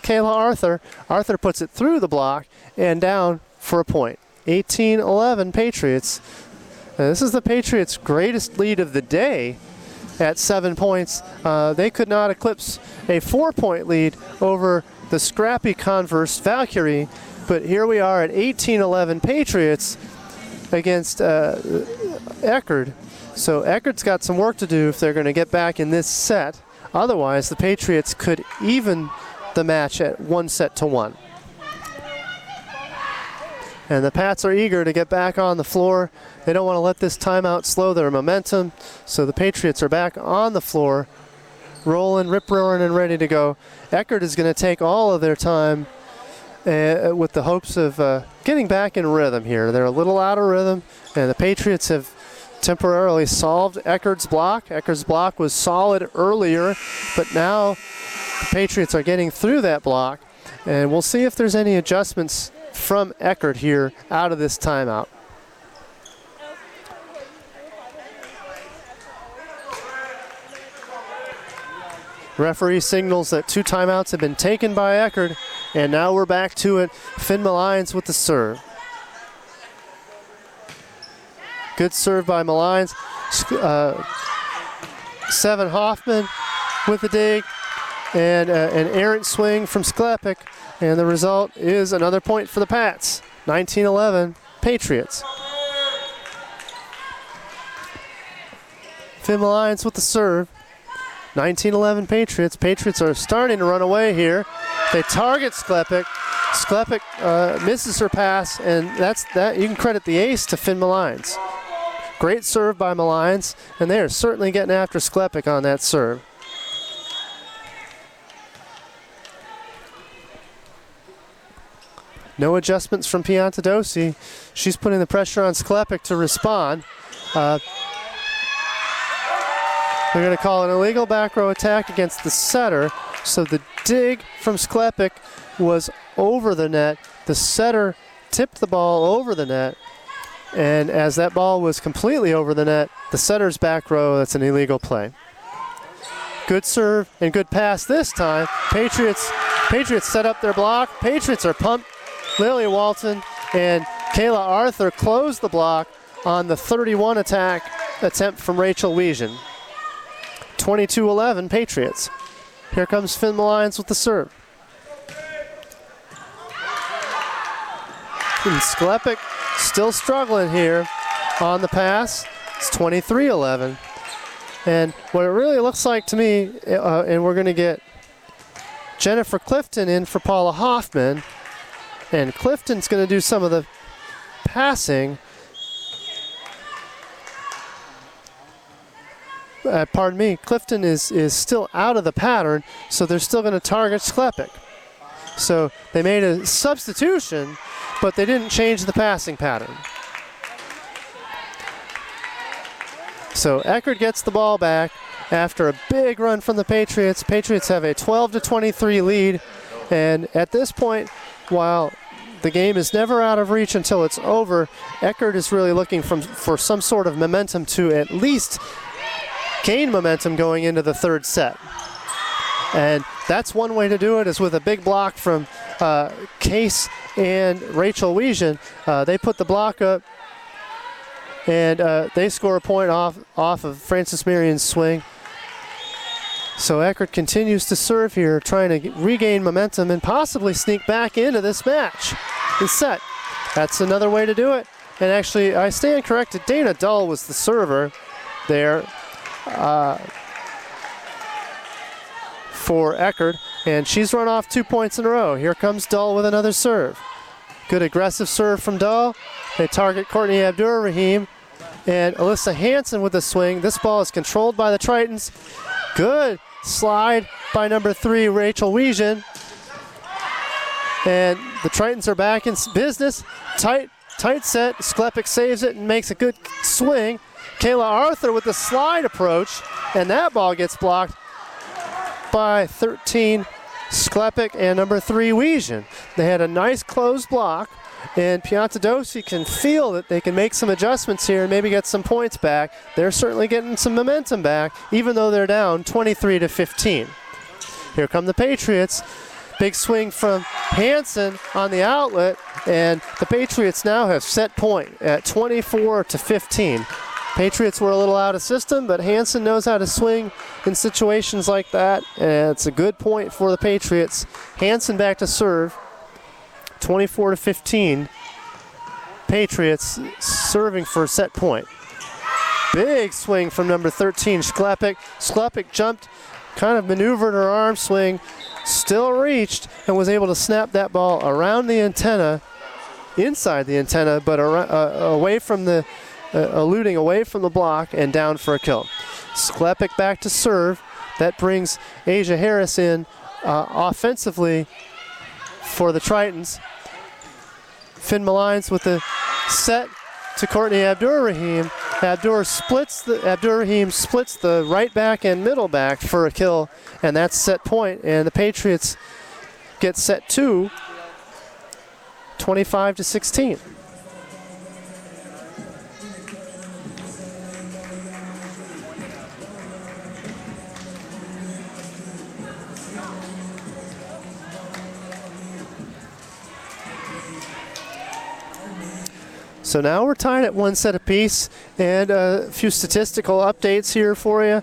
Kayla Arthur. Arthur puts it through the block and down for a point. 18-11 Patriots. This is the Patriots' greatest lead of the day at 7 points. They could not eclipse a 4-point lead over the scrappy Converse Valkyrie, but here we are at 18-11 Patriots against Eckerd. So Eckerd's got some work to do if they're going to get back in this set. Otherwise, the Patriots could even the match at 1-1. And the Pats are eager to get back on the floor. They don't want to let this timeout slow their momentum. So the Patriots are back on the floor, rolling, rip-roaring, and ready to go. Eckerd is going to take all of their time with the hopes of getting back in rhythm here. They're a little out of rhythm, and the Patriots have temporarily solved Eckerd's block. Eckerd's block was solid earlier, but now the Patriots are getting through that block, and we'll see if there's any adjustments from Eckerd here out of this timeout. Referee signals that 2 timeouts have been taken by Eckerd, and now we're back to it. Finn Malines with the serve. Good serve by Malines. Seven Hoffman with the dig, and an errant swing from Sklepek, and the result is another point for the Pats. 19-11 Patriots. Finn Malines with the serve. 19-11 Patriots. Patriots are starting to run away here. They target Sklepek. Sklepek misses her pass, and that's that. You can credit the ace to Finn Malines. Great serve by Malines, and they are certainly getting after Sklepek on that serve. No adjustments from Piantadosi. She's putting the pressure on Sklepek to respond. They're going to call an illegal back row attack against the setter. So the dig from Sklepek was over the net. The setter tipped the ball over the net. And as that ball was completely over the net, the setter's back row, that's an illegal play. Good serve and good pass this time. Patriots set up their block. Patriots are pumped. Lily Walton and Kayla Arthur closed the block on the 31 attempt from Rachel Wiesen. 22-11 Patriots. Here comes Finn Malines with the serve. And Sklepek still struggling here on the pass. It's 23-11. And what it really looks like to me, and we're going to get Jennifer Clifton in for Paula Hoffman. And Clifton's going to do some of the passing. Clifton is still out of the pattern, so they're still going to target Sklepek. So they made a substitution, but they didn't change the passing pattern. So Eckerd gets the ball back after a big run from the Patriots. Patriots have a 12-23 lead, and at this point, while the game is never out of reach until it's over, Eckerd is really looking for some sort of momentum to at least gain momentum going into the third set. And that's one way to do it, is with a big block from Case and Rachel Wiesen. They put the block up, and they score a point off of Frances Marion's swing. So Eckerd continues to serve here, trying to regain momentum and possibly sneak back into this match, this set. That's another way to do it. And actually, I stand corrected. Dana Dull was the server there for Eckerd, and she's run off 2 points in a row. Here comes Dull with another serve. Good aggressive serve from Dull. They target Courtney Abdur-Rahim, and Alyssa Hansen with the swing. This ball is controlled by the Tritons. Good slide by number 3, Rachel Wiesen. And the Tritons are back in business. Tight set. Sklepek saves it and makes a good swing. Kayla Arthur with the slide approach, and that ball gets blocked by 13 Sklepek and number 3 Wiesen. They had a nice closed block, and Piantadosi can feel that they can make some adjustments here and maybe get some points back. They're certainly getting some momentum back, even though they're down 23-15. Here come the Patriots. Big swing from Hansen on the outlet, and the Patriots now have set point at 24-15. Patriots were a little out of system, but Hansen knows how to swing in situations like that, and it's a good point for the Patriots. Hansen back to serve, 24-15. Patriots serving for a set point. Big swing from number 13, Sklepek. Sklepek jumped, kind of maneuvered her arm swing, still reached, and was able to snap that ball around the antenna, inside the antenna, but away from the eluding away from the block and down for a kill. Sklepek back to serve. That brings Asia Harris in offensively for the Tritons. Finn Malines with the set to Courtney Abdur-Rahim. Abdurrahim splits the right back and middle back for a kill, and that's set point. And the Patriots get set 2, 25-16. So now we're tied at 1 set apiece, and a few statistical updates here for you.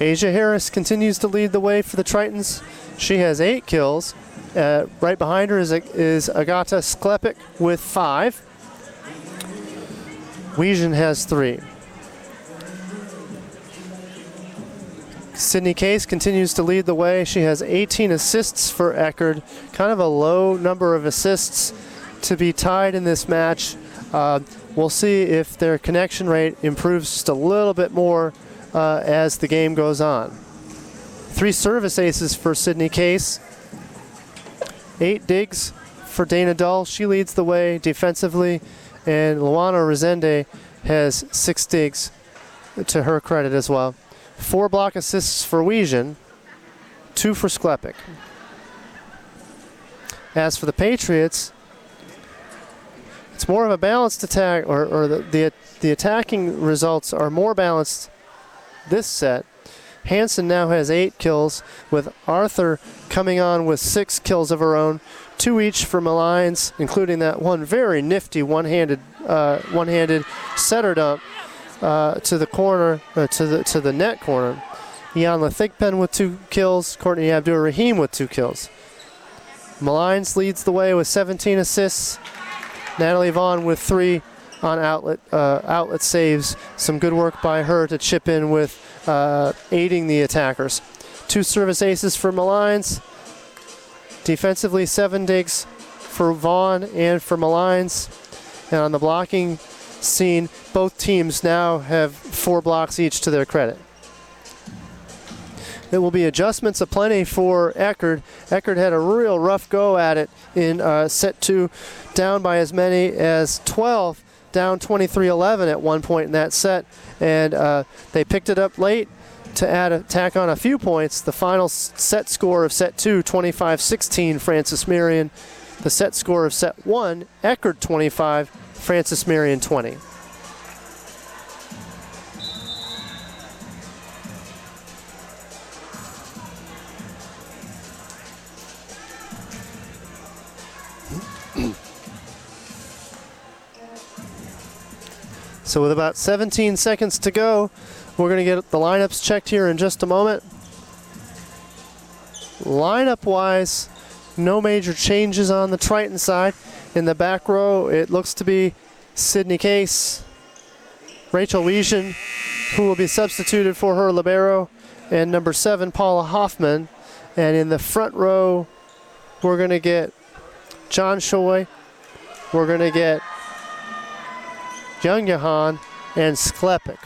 Asia Harris continues to lead the way for the Tritons. She has 8 kills. Right behind her is Agata Sklepik with 5. Wiesian has 3. Sydney Case continues to lead the way. She has 18 assists for Eckerd. Kind of a low number of assists to be tied in this match. We'll see if their connection rate improves just a little bit more as the game goes on. 3 service aces for Sydney Case. 8 digs for Dana Dull. She leads the way defensively, and Luana Resende has 6 digs to her credit as well. 4 block assists for Wiesian, 2 for Sklepik. As for the Patriots, it's more of a balanced attack, or the attacking results are more balanced this set. Hansen now has 8 kills, with Arthur coming on with 6 kills of her own, 2 each for Malines, including that one very nifty one-handed setter dump to the corner, to the net corner. Iyanla Thigpen with 2 kills, Courtney Abdurrahim with 2 kills. Malines leads the way with 17 assists. Natalie Vaughn with 3 on outlet saves. Some good work by her to chip in with aiding the attackers. 2 service aces for Malines. Defensively, 7 digs for Vaughn and for Malines. And on the blocking scene, both teams now have 4 blocks each to their credit. It will be adjustments aplenty for Eckerd. Eckerd had a real rough go at it in set 2, down by as many as 12, down 23-11 at one point in that set, and they picked it up late to tack on a few points. The final set score of set 2, 25-16, Francis Marion. The set score of set 1, Eckerd 25, Francis Marion 20. So with about 17 seconds to go, we're going to get the lineups checked here in just a moment. Lineup-wise, no major changes on the Triton side. In the back row, it looks to be Sydney Case, Rachel Wiesian, who will be substituted for her libero, and number 7, Paula Hoffman. And in the front row, we're going to get John Choi. We're going to get Young Jahan and Sklepik.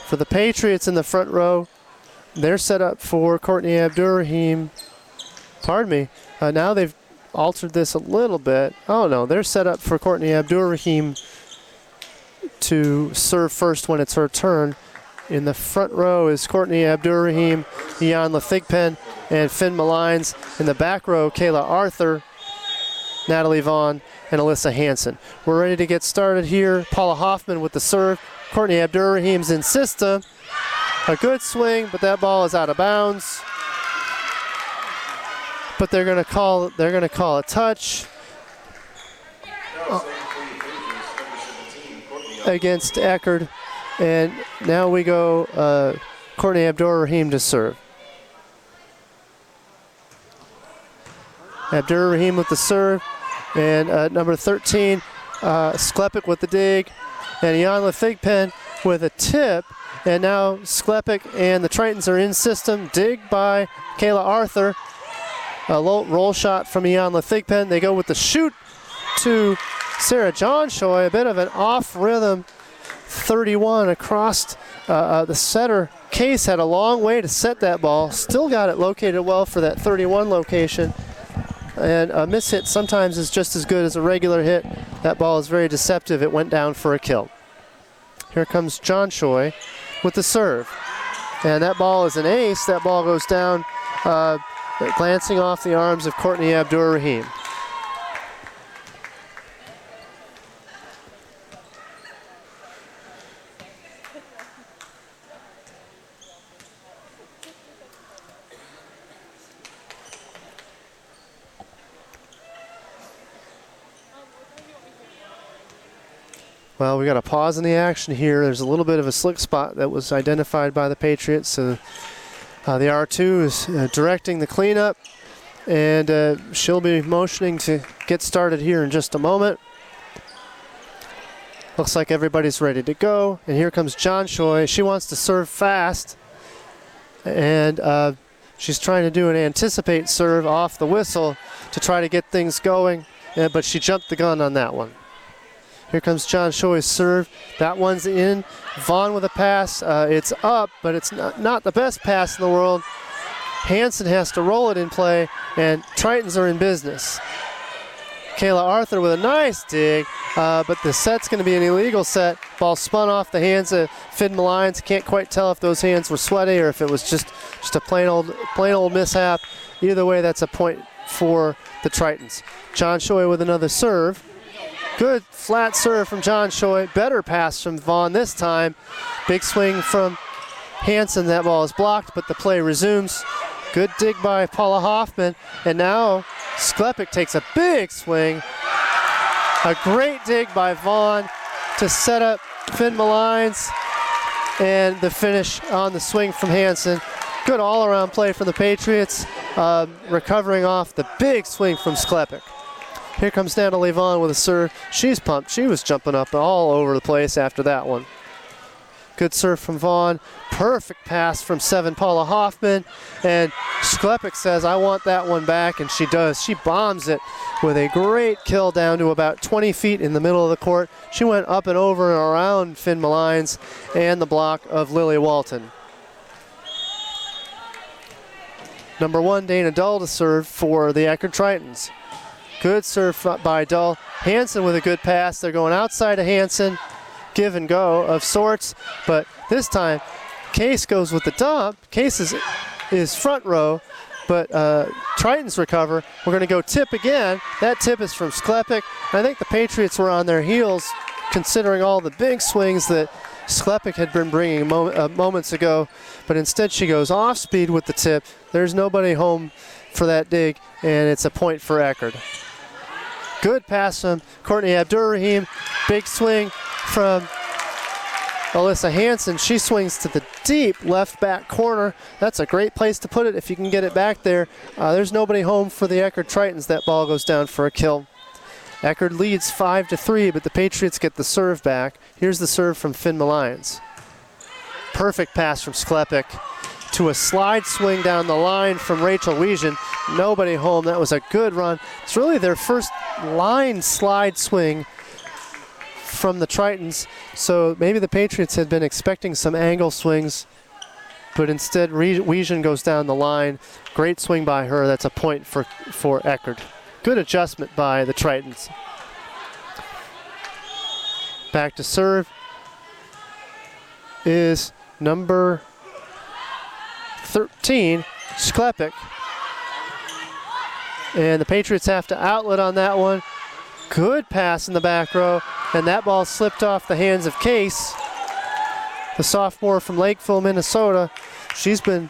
For the Patriots in the front row, they're set up for Courtney Abdurrahim. Pardon me. Now they've altered this a little bit. Oh no, they're set up for Courtney Abdurrahim to serve first when it's her turn. In the front row is Courtney Abdurrahim, Iyanla Thigpen, and Finn Malines. In the back row, Kayla Arthur, Natalie Vaughn, and Alyssa Hansen. We're ready to get started here. Paula Hoffman with the serve. Courtney Abdurrahim's in system. A good swing, but that ball is out of bounds. But they're going to call a touch against Eckerd. And now we go Courtney Abdurrahim to serve. Abdurrahim with the serve. And number 13, Sklepik with the dig. And Iyanla Thigpen with a tip. And now Sklepik and the Tritons are in system. Dig by Kayla Arthur. A low roll shot from Iyanla Thigpen. They go with the shoot to Sarah John Choi. A bit of an off-rhythm 31 across the setter. Case had a long way to set that ball. Still got it located well for that 31 location. and a miss hit sometimes is just as good as a regular hit. That ball is very deceptive. It went down for a kill. Here comes John Choi with the serve. And that ball is an ace. That ball goes down, glancing off the arms of Courtney Abdur-Rahim. Well, we got a pause in the action here. There's a little bit of a slick spot that was identified by the Patriots. So the R2 is directing the cleanup, and she'll be motioning to get started here in just a moment. Looks like everybody's ready to go. And here comes John Choi. She wants to serve fast, and she's trying to do an anticipate serve off the whistle to try to get things going, but she jumped the gun on that one. Here comes John Choi's serve. That one's in. Vaughn with a pass. It's up, but it's not the best pass in the world. Hansen has to roll it in play, and Tritons are in business. Kayla Arthur with a nice dig, but the set's going to be an illegal set. Ball spun off the hands of Finn Malines. Can't quite tell if those hands were sweaty or if it was just a plain old mishap. Either way, that's a point for the Tritons. John Choi with another serve. Good flat serve from John Choi. Better pass from Vaughn this time. Big swing from Hansen. That ball is blocked, but the play resumes. Good dig by Paula Hoffman. And now Sklepek takes a big swing. A great dig by Vaughn to set up Finn Malines. And the finish on the swing from Hansen. Good all-around play from the Patriots, recovering off the big swing from Sklepek. Here comes Natalie Vaughn with a serve. She's pumped. She was jumping up all over the place after that one. Good serve from Vaughn. Perfect pass from 7 Paula Hoffman. And Sklepek says, I want that one back, and she does. She bombs it with a great kill down to about 20 feet in the middle of the court. She went up and over and around Finn Malines and the block of Lily Walton. Number 1, Dana Dull to serve for the Eckerd Tritons. Good serve by Dull. Hansen with a good pass. They're going outside of Hansen. Give and go of sorts. But this time, Case goes with the dump. Case is front row, but Tritons recover. We're going to go tip again. That tip is from Sklepek. I think the Patriots were on their heels considering all the big swings that Sklepek had been bringing moments ago. But instead she goes off speed with the tip. There's nobody home for that dig, and it's a point for Eckerd. Good pass from Courtney Abdur-Rahim. Big swing from Alyssa Hansen. She swings to the deep left back corner. That's a great place to put it if you can get it back there. There's nobody home for the Eckerd Tritons. That ball goes down for a kill. Eckerd leads 5-3, but the Patriots get the serve back. Here's the serve from Finn Malines. Perfect pass from Sklepek to a slide swing down the line from Rachel Wiesian. Nobody home. That was a good run. It's really their first line slide swing from the Tritons. So maybe the Patriots had been expecting some angle swings, but instead Wiesian goes down the line. Great swing by her. That's a point for Eckerd. Good adjustment by the Tritons. Back to serve is number 13, Sklepek. And the Patriots have to outlet on that one. Good pass in the back row, and that ball slipped off the hands of Case, the sophomore from Lakeville, Minnesota. She's been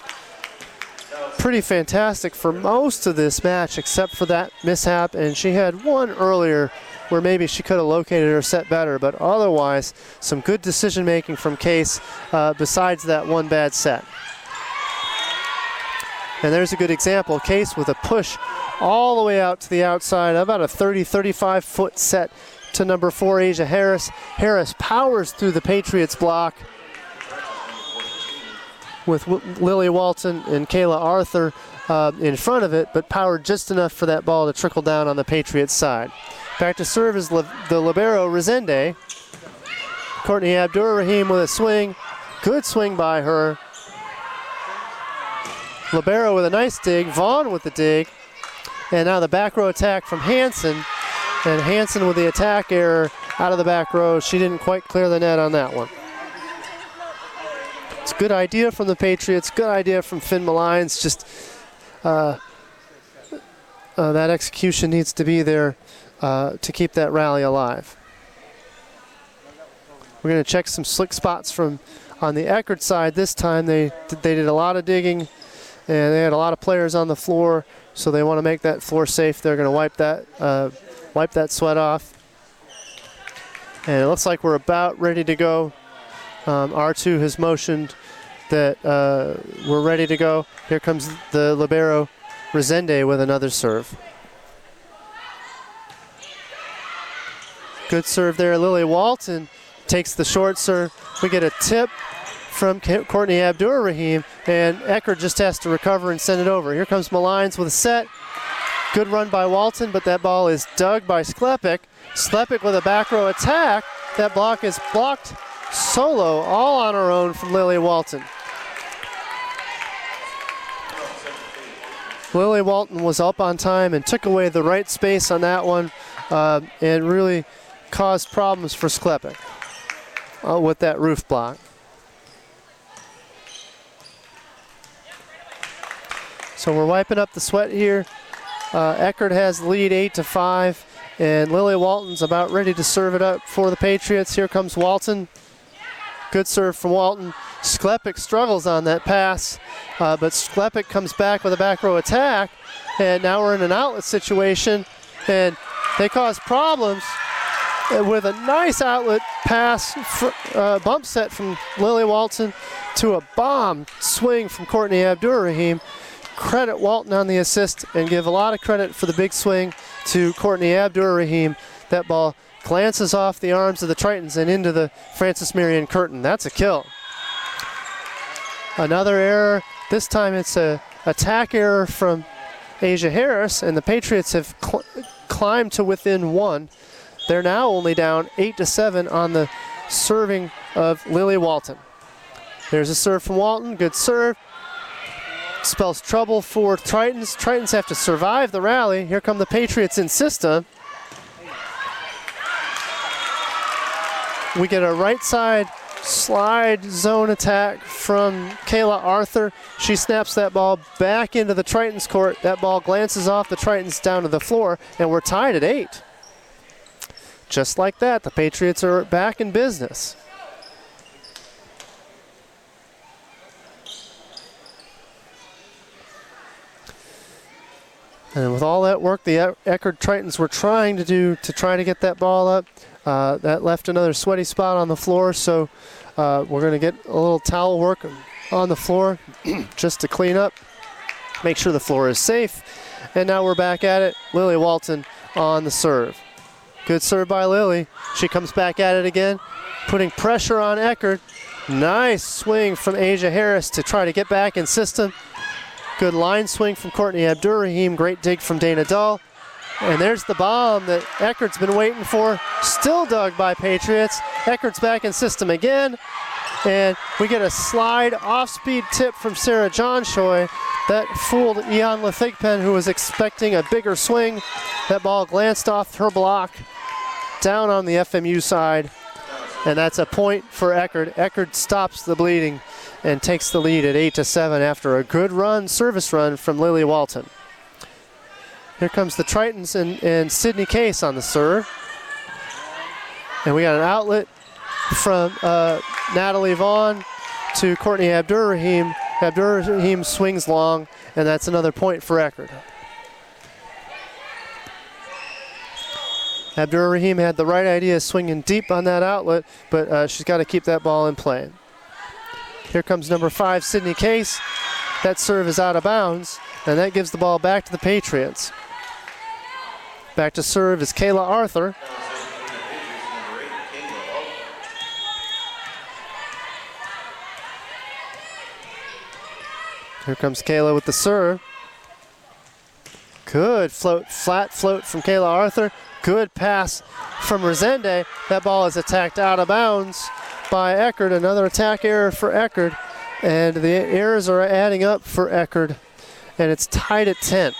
pretty fantastic for most of this match except for that mishap, and she had one earlier where maybe she could have located her set better, but otherwise some good decision making from Case besides that one bad set. And there's a good example. Case with a push all the way out to the outside, about a 35 foot set to number 4, Asia Harris. Harris powers through the Patriots block with Lily Walton and Kayla Arthur in front of it, but powered just enough for that ball to trickle down on the Patriots side. Back to serve is the libero Resende. Courtney Abdur-Rahim with a swing. Good swing by her. Libero with a nice dig. Vaughn with the dig. And now the back row attack from Hansen. And Hansen with the attack error out of the back row. She didn't quite clear the net on that one. It's a good idea from the Patriots, good idea from Finn Malines. Just that execution needs to be there to keep that rally alive. We're going to check some slick spots from on the Eckerd side this time. They did a lot of digging, and they had a lot of players on the floor, so they want to make that floor safe. They're going to wipe that sweat off. And it looks like we're about ready to go. R2 has motioned that we're ready to go. Here comes the libero, Resende, with another serve. Good serve there. Lily Walton takes the short serve. We get a tip from Courtney Abdur-Rahim, and Eckerd just has to recover and send it over. Here comes Malines with a set. Good run by Walton, but that ball is dug by Sklepik. Sklepik with a back row attack. That block is blocked solo, all on her own from Lily Walton. Lily Walton was up on time and took away the right space on that one and really caused problems for Sklepik with that roof block. So we're wiping up the sweat here. Eckerd has the lead 8-5, and Lily Walton's about ready to serve it up for the Patriots. Here comes Walton. Good serve from Walton. Sklepik struggles on that pass, but Sklepik comes back with a back row attack, and now we're in an outlet situation, and they cause problems with a nice outlet pass, bump set from Lily Walton to a bomb swing from Courtney Abdur-Rahim. Credit Walton on the assist and give a lot of credit for the big swing to Courtney Abdur-Rahim. That ball glances off the arms of the Tritons and into the Francis Marion curtain. That's a kill. Another error. This time it's a attack error from Asia Harris, and the Patriots have climbed to within one. They're now only down 8-7 on the serving of Lily Walton. There's a serve from Walton. Good serve. Spells trouble for Tritons. Tritons have to survive the rally. Here come the Patriots in system. We get a right side slide zone attack from Kayla Arthur. She snaps that ball back into the Tritons court. That ball glances off the Tritons down to the floor, and we're tied at 8. Just like that, the Patriots are back in business. And with all that work the Eckerd Tritons were trying to do to try to get that ball up, that left another sweaty spot on the floor, so we're going to get a little towel work on the floor just to clean up, make sure the floor is safe. And now we're back at it. Lily Walton on the serve. Good serve by Lily. She comes back at it again, putting pressure on Eckerd. Nice swing from Asia Harris to try to get back in system. Good line swing from Courtney Abdur-Rahim. Great dig from Dana Dull. And there's the bomb that Eckerd's been waiting for. Still dug by Patriots. Eckerd's back in system again. And we get a slide off-speed tip from Sarah Johnshoy. That fooled Ian Lethigpen, who was expecting a bigger swing. That ball glanced off her block down on the FMU side. And that's a point for Eckerd. Eckerd stops the bleeding and takes the lead at 8-7 after a good run, service run from Lily Walton. Here comes the Tritons and Sydney Case on the serve. And we got an outlet from Natalie Vaughn to Courtney Abdur-Rahim. Abdur-Rahim swings long, and that's another point for Eckerd. Abdur-Rahim had the right idea swinging deep on that outlet, but she's got to keep that ball in play. Here comes number 5, Sydney Case. That serve is out of bounds, and that gives the ball back to the Patriots. Back to serve is Kayla Arthur. Here comes Kayla with the serve. Good float, flat float from Kayla Arthur. Good pass from Resende. That ball is attacked out of bounds by Eckerd. Another attack error for Eckerd. And the errors are adding up for Eckerd. And it's tied at 10.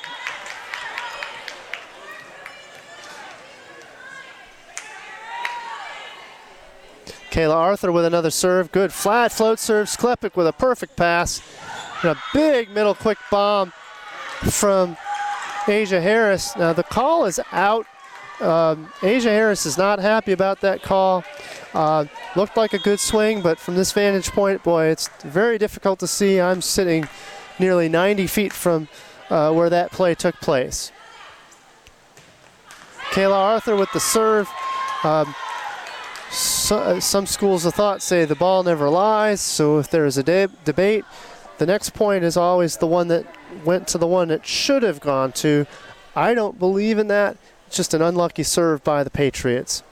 Kayla Arthur with another serve. Good flat float serve. Sklepek with a perfect pass. And a big middle quick bomb from Asia Harris. Now the call is out. Asia Harris is not happy about that call. Looked like a good swing, but from this vantage point, boy, it's very difficult to see. I'm sitting nearly 90 feet from where that play took place. Kayla Arthur with the serve. Some schools of thought say the ball never lies, so if there is a debate, the next point is always the one that went to the one it should have gone to. I don't believe in that. It's just an unlucky serve by the Patriots.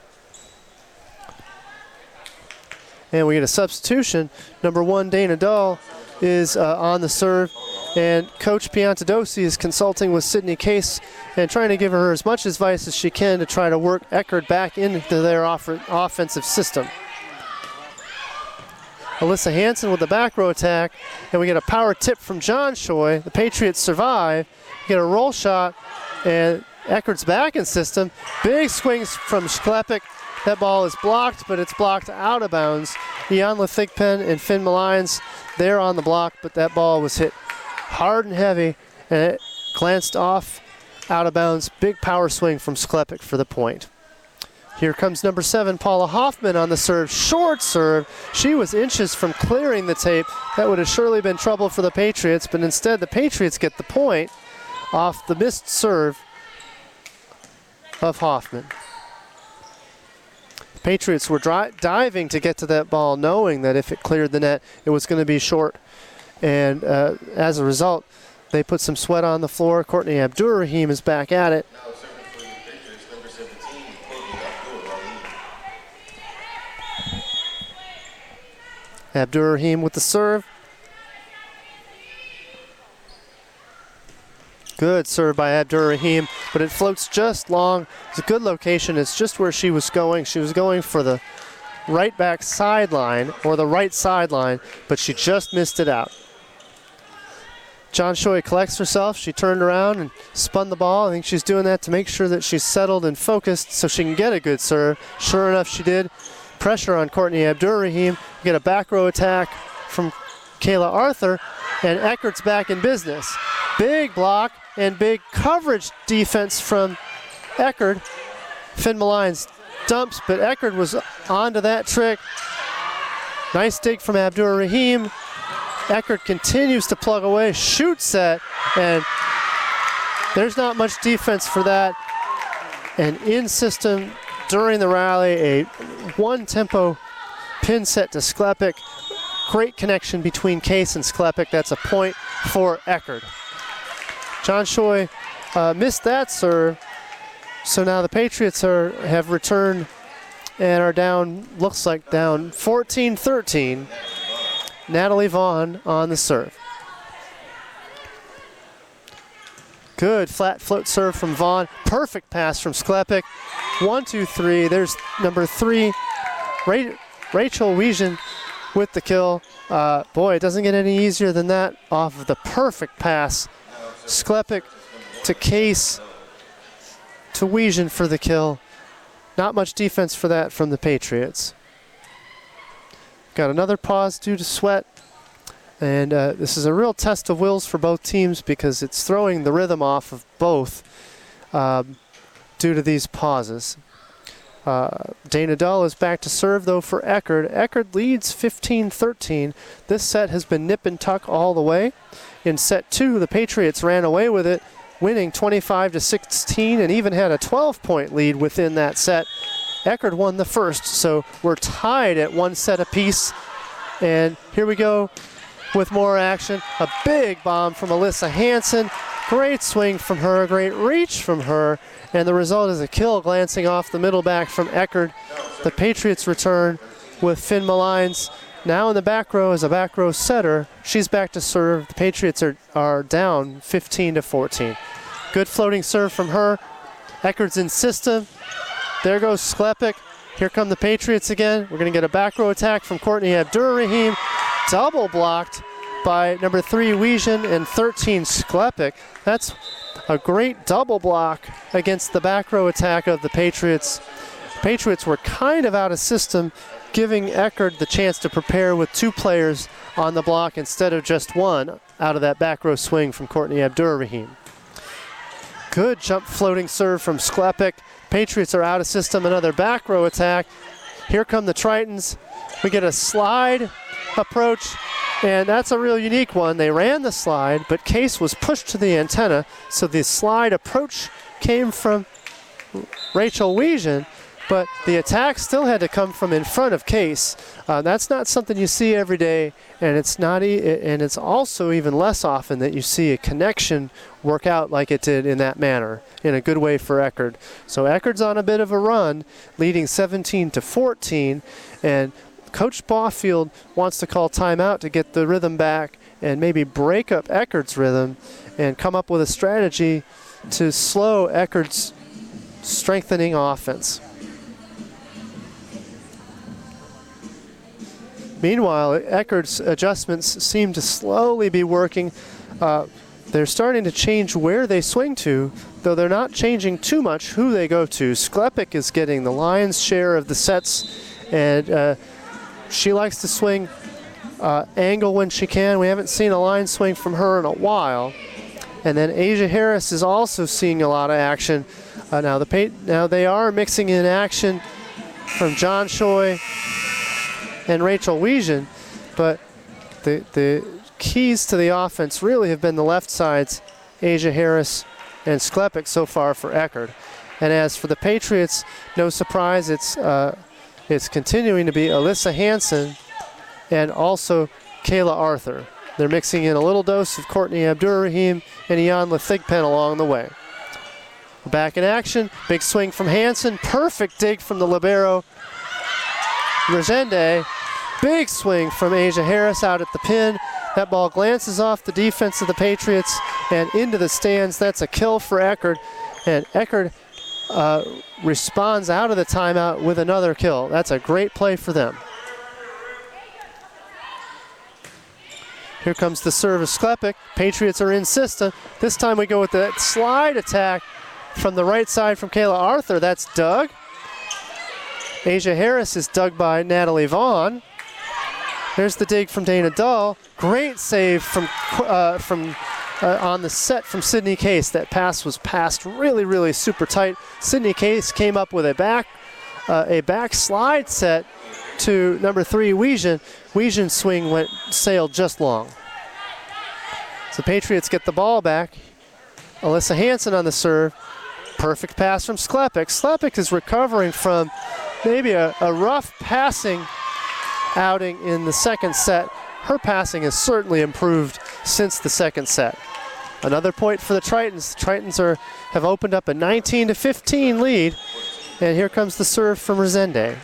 And we get a substitution. Number 1, Dana Dahl, is on the serve. And Coach Piantadosi is consulting with Sydney Case and trying to give her as much advice as she can to try to work Eckerd back into their offensive system. Alyssa Hansen with the back row attack, and we get a power tip from John Choi. The Patriots survive. We get a roll shot, and Eckerd's back in system. Big swings from Sklepek. That ball is blocked, but it's blocked out of bounds. Ianla Thigpen and Finn Malines, they're on the block, but that ball was hit hard and heavy, and it glanced off out of bounds. Big power swing from Sklepek for the point. Here comes number 7, Paula Hoffman on the serve. Short serve. She was inches from clearing the tape. That would have surely been trouble for the Patriots, but instead the Patriots get the point off the missed serve of Hoffman. The Patriots were diving to get to that ball, knowing that if it cleared the net, it was going to be short. And as a result, they put some sweat on the floor. Courtney Abdur-Rahim is back at it. Abdur-Rahim with the serve. Good serve by Abdur-Rahim, but it floats just long. It's a good location. It's just where she was going. She was going for the right back sideline or the right sideline, but she just missed it out. John Choi collects herself. She turned around and spun the ball. I think she's doing that to make sure that she's settled and focused so she can get a good serve. Sure enough, she did. Pressure on Courtney Abdur-Rahim. Get a back row attack from Kayla Arthur, and Eckerd's back in business. Big block and big coverage defense from Eckerd. Finn Malines dumps, but Eckerd was onto that trick. Nice dig from Abdur-Rahim. Eckerd continues to plug away, shoots that, and there's not much defense for that. And in system during the rally, a one-tempo pin set to Sklepek. Great connection between Case and Sklepek. That's a point for Eckerd. John Choi missed that serve, so now the Patriots have returned and are down, looks like down 14-13. Natalie Vaughn on the serve. Good flat float serve from Vaughn. Perfect pass from Sklepek. 1, 2, 3. There's number 3, Rachel Wiesen with the kill. Boy, it doesn't get any easier than that off of the perfect pass. Sklepek to Case to Wiesen for the kill. Not much defense for that from the Patriots. Got another pause due to sweat. And this is a real test of wills for both teams because it's throwing the rhythm off of both due to these pauses. Dana Dahl is back to serve, though, for Eckerd. Eckerd leads 15-13. This set has been nip and tuck all the way. In set 2, the Patriots ran away with it, winning 25-16, and even had a 12-point lead within that set. Eckerd won the first, so we're tied at 1 set apiece. And here we go with more action. A big bomb from Alyssa Hansen. Great swing from her, great reach from her, and the result is a kill glancing off the middle back from Eckerd. The Patriots return with Finn Malines now in the back row as a back row setter. She's back to serve. The Patriots are down 15-14. Good floating serve from her. Eckerd's in system. There goes Sklepek. Here come the Patriots again. We're going to get a back row attack from Courtney Abdur-Rahim. Double blocked by number 3 Wiesen and 13 Sklepek. That's a great double block against the back row attack of the Patriots. Patriots were kind of out of system giving Eckerd the chance to prepare with 2 players on the block instead of just 1 out of that back row swing from Courtney Abdur-Rahim. Good jump floating serve from Sklepek. Patriots are out of system, another back row attack. Here come the Tritons. We get a slide approach, and that's a real unique one. They ran the slide, but Case was pushed to the antenna, so the slide approach came from Rachel Wiesen, but the attack still had to come from in front of Case. That's not something you see every day, and it's also even less often that you see a connection work out like it did in that manner, in a good way for Eckerd. So Eckerd's on a bit of a run, leading 17-14, and Coach Baughfield wants to call timeout to get the rhythm back and maybe break up Eckerd's rhythm and come up with a strategy to slow Eckerd's strengthening offense. Meanwhile, Eckerd's adjustments seem to slowly be working. They're starting to change where they swing to, though they're not changing too much who they go to. Sklepek is getting the lion's share of the sets, and she likes to swing angle when she can. We haven't seen a line swing from her in a while. And then Asia Harris is also seeing a lot of action. Now they are mixing in action from John Choi and Rachel Wiesen, but the keys to the offense really have been the left sides, Asia Harris and Sklepek so far for Eckerd. And as for the Patriots, no surprise, it's continuing to be Alyssa Hansen and also Kayla Arthur. They're mixing in a little dose of Courtney Abdur-Rahim and Iyanla Thigpen along the way. Back in action, big swing from Hansen, perfect dig from the libero Rajende. Big swing from Asia Harris out at the pin. That ball glances off the defense of the Patriots and into the stands. That's a kill for Eckerd, and Eckerd responds out of the timeout with another kill. That's a great play for them. Here comes the serve of Sklepek. Patriots are in system. This time we go with that slide attack from the right side from Kayla Arthur. That's dug. Asia Harris is dug by Natalie Vaughn. There's the dig from Dana Dull. Great save from on the set from Sydney Case. That pass was passed really super tight. Sydney Case came up with a back slide set to number 3 Wiesen. Wiesen's swing sailed just long. So Patriots get the ball back. Alyssa Hansen on the serve. Perfect pass from Sklepek. Sklepek is recovering from maybe a rough passing outing in the second set. Her passing has certainly improved since the second set. Another point for the Tritons. The Tritons have opened up a 19-15 lead. And here comes the serve from Rosende.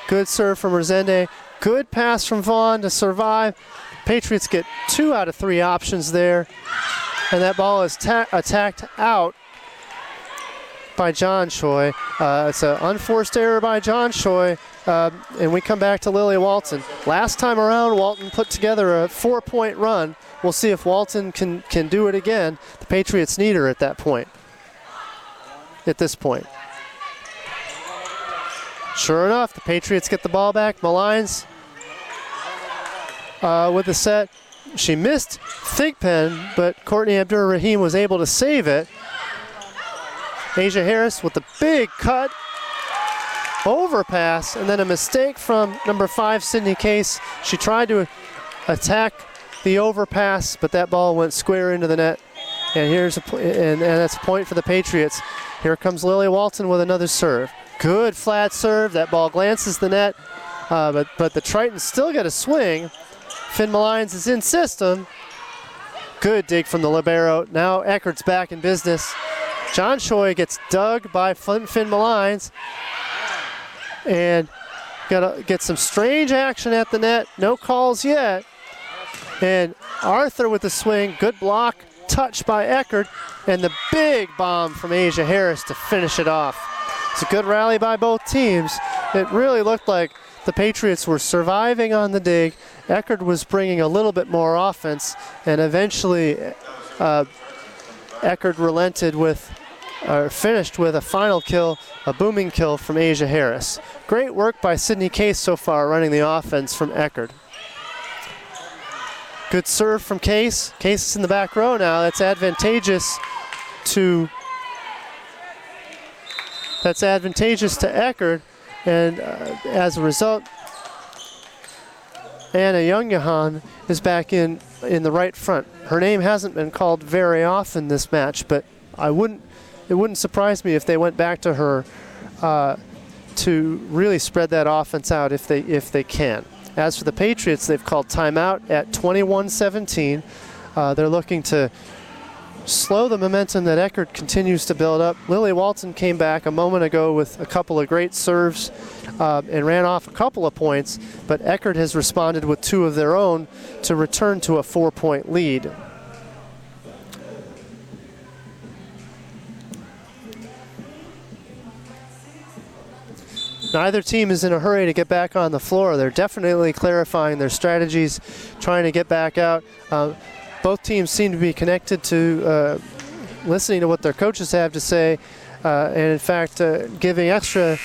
Good serve from Rosende. Good pass from Vaughn to survive. Patriots get 2 out of 3 options there. And that ball is attacked out by John Choi. It's an unforced error by John Choi. And we come back to Lily Walton. Last time around, Walton put together a 4-point run. We'll see if Walton can do it again. The Patriots need her at that point. At this point. Sure enough, the Patriots get the ball back. Malines with the set. She missed Thigpen, but Courtney Abdur-Rahim was able to save it. Asia Harris with the big cut, overpass, and then a mistake from number 5, Sydney Case. She tried to attack the overpass, but that ball went square into the net. And and that's a point for the Patriots. Here comes Lily Walton with another serve. Good flat serve. That ball glances the net, but the Tritons still get a swing. Finn Malines is in system. Good dig from the libero. Now Eckerd's back in business. John Choi gets dug by Finn Malines and get some strange action at the net. No calls yet. And Arthur with the swing. Good block. Touch by Eckerd. And the big bomb from Asia Harris to finish it off. It's a good rally by both teams. It really looked like the Patriots were surviving on the dig. Eckerd was bringing a little bit more offense, and eventually Eckerd relented with finished with a final kill, a booming kill from Asia Harris. Great work by Sydney Case so far, running the offense from Eckerd. Good serve from Case. Case is in the back row now. That's advantageous to Eckerd, and as a result, Anna Youngjahan is back in the right front. Her name hasn't been called very often this match, but it wouldn't surprise me if they went back to her to really spread that offense out if they can. As for the Patriots, they've called timeout at 21-17. They're looking to slow the momentum that Eckerd continues to build up. Lily Walton came back a moment ago with a couple of great serves and ran off a couple of points, but Eckerd has responded with 2 of their own to return to a 4-point lead. Neither team is in a hurry to get back on the floor. They're definitely clarifying their strategies, trying to get back out. Both teams seem to be connected to listening to what their coaches have to say, and in fact giving extra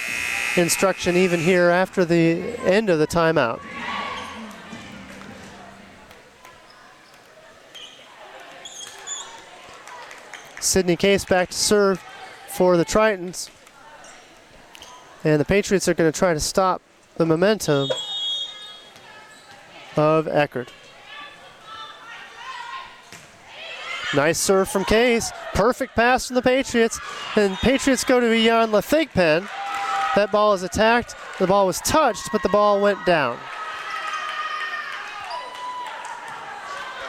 instruction even here after the end of the timeout. Sydney Case back to serve for the Tritons. And the Patriots are going to try to stop the momentum of Eckerd. Nice serve from Case. Perfect pass from the Patriots. And Patriots go to Ian Lathigpen. That ball is attacked. The ball was touched, but the ball went down.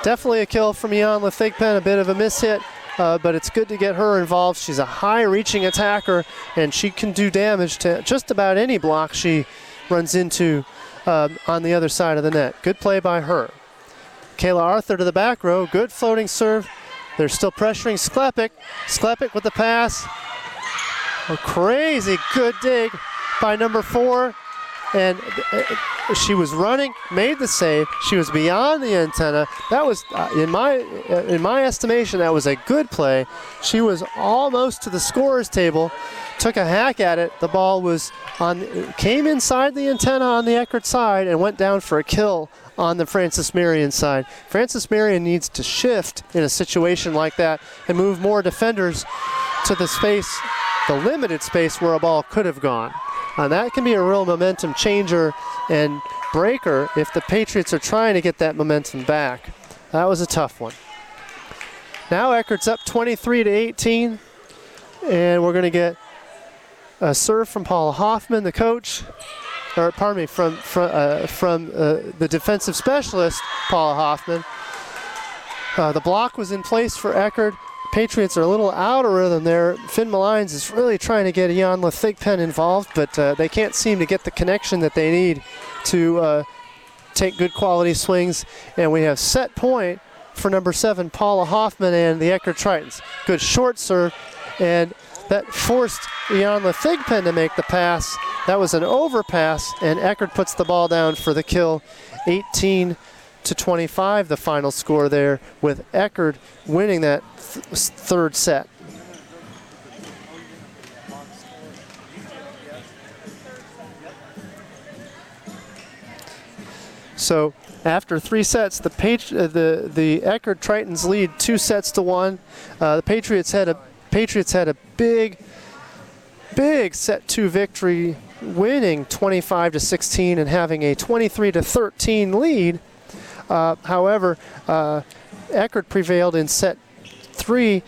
Definitely a kill from Ian Lathigpen. A bit of a mishit. But it's good to get her involved. She's a high-reaching attacker, and she can do damage to just about any block she runs into on the other side of the net. Good play by her. Kayla Arthur to the back row. Good floating serve. They're still pressuring Sklepik. Sklepik with the pass. A crazy good dig by number 4. And she was running, made the save. She was beyond the antenna. That was, in my estimation, that was a good play. She was almost to the scorer's table, took a hack at it. The ball came inside the antenna on the Eckerd side and went down for a kill on the Francis Marion side. Francis Marion needs to shift in a situation like that and move more defenders to the space, the limited space where a ball could have gone. And that can be a real momentum changer and breaker if the Patriots are trying to get that momentum back. That was a tough one. Now Eckerd's up 23-18, and we're going to get a serve from Paula Hoffman, the coach, or pardon me, from the defensive specialist, Paula Hoffman. The block was in place for Eckerd. Patriots are a little out of rhythm there. Finn Malines is really trying to get Ian Lathigpen involved, but they can't seem to get the connection that they need to take good quality swings. And we have set point for number 7, Paula Hoffman and the Eckerd Tritons. Good short serve, and that forced Ian Lathigpen to make the pass. That was an overpass, and Eckerd puts the ball down for the kill. 18-25, the final score there, with Eckerd winning that third set. So after 3 sets, the Eckerd Tritons lead 2-1. The Patriots had a big set 2 victory, winning 25-16 and having a 23-13 lead. However, Eckerd prevailed in set 3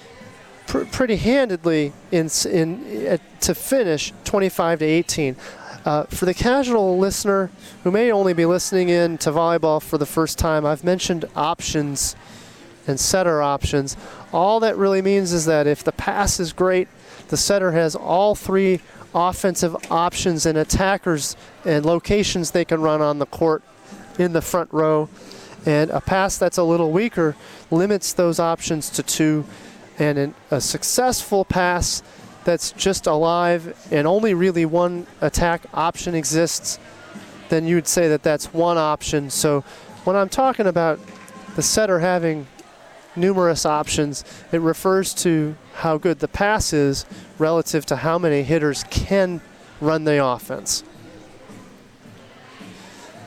pretty handedly to finish 25-18. For the casual listener who may only be listening in to volleyball for the first time, I've mentioned options and setter options. All that really means is that if the pass is great, the setter has all 3 offensive options and attackers and locations they can run on the court in the front row. And a pass that's a little weaker limits those options to 2. And a successful pass that's just alive and only really 1 attack option exists, then you'd say that that's 1 option. So when I'm talking about the setter having numerous options. It refers to how good the pass is relative to how many hitters can run the offense.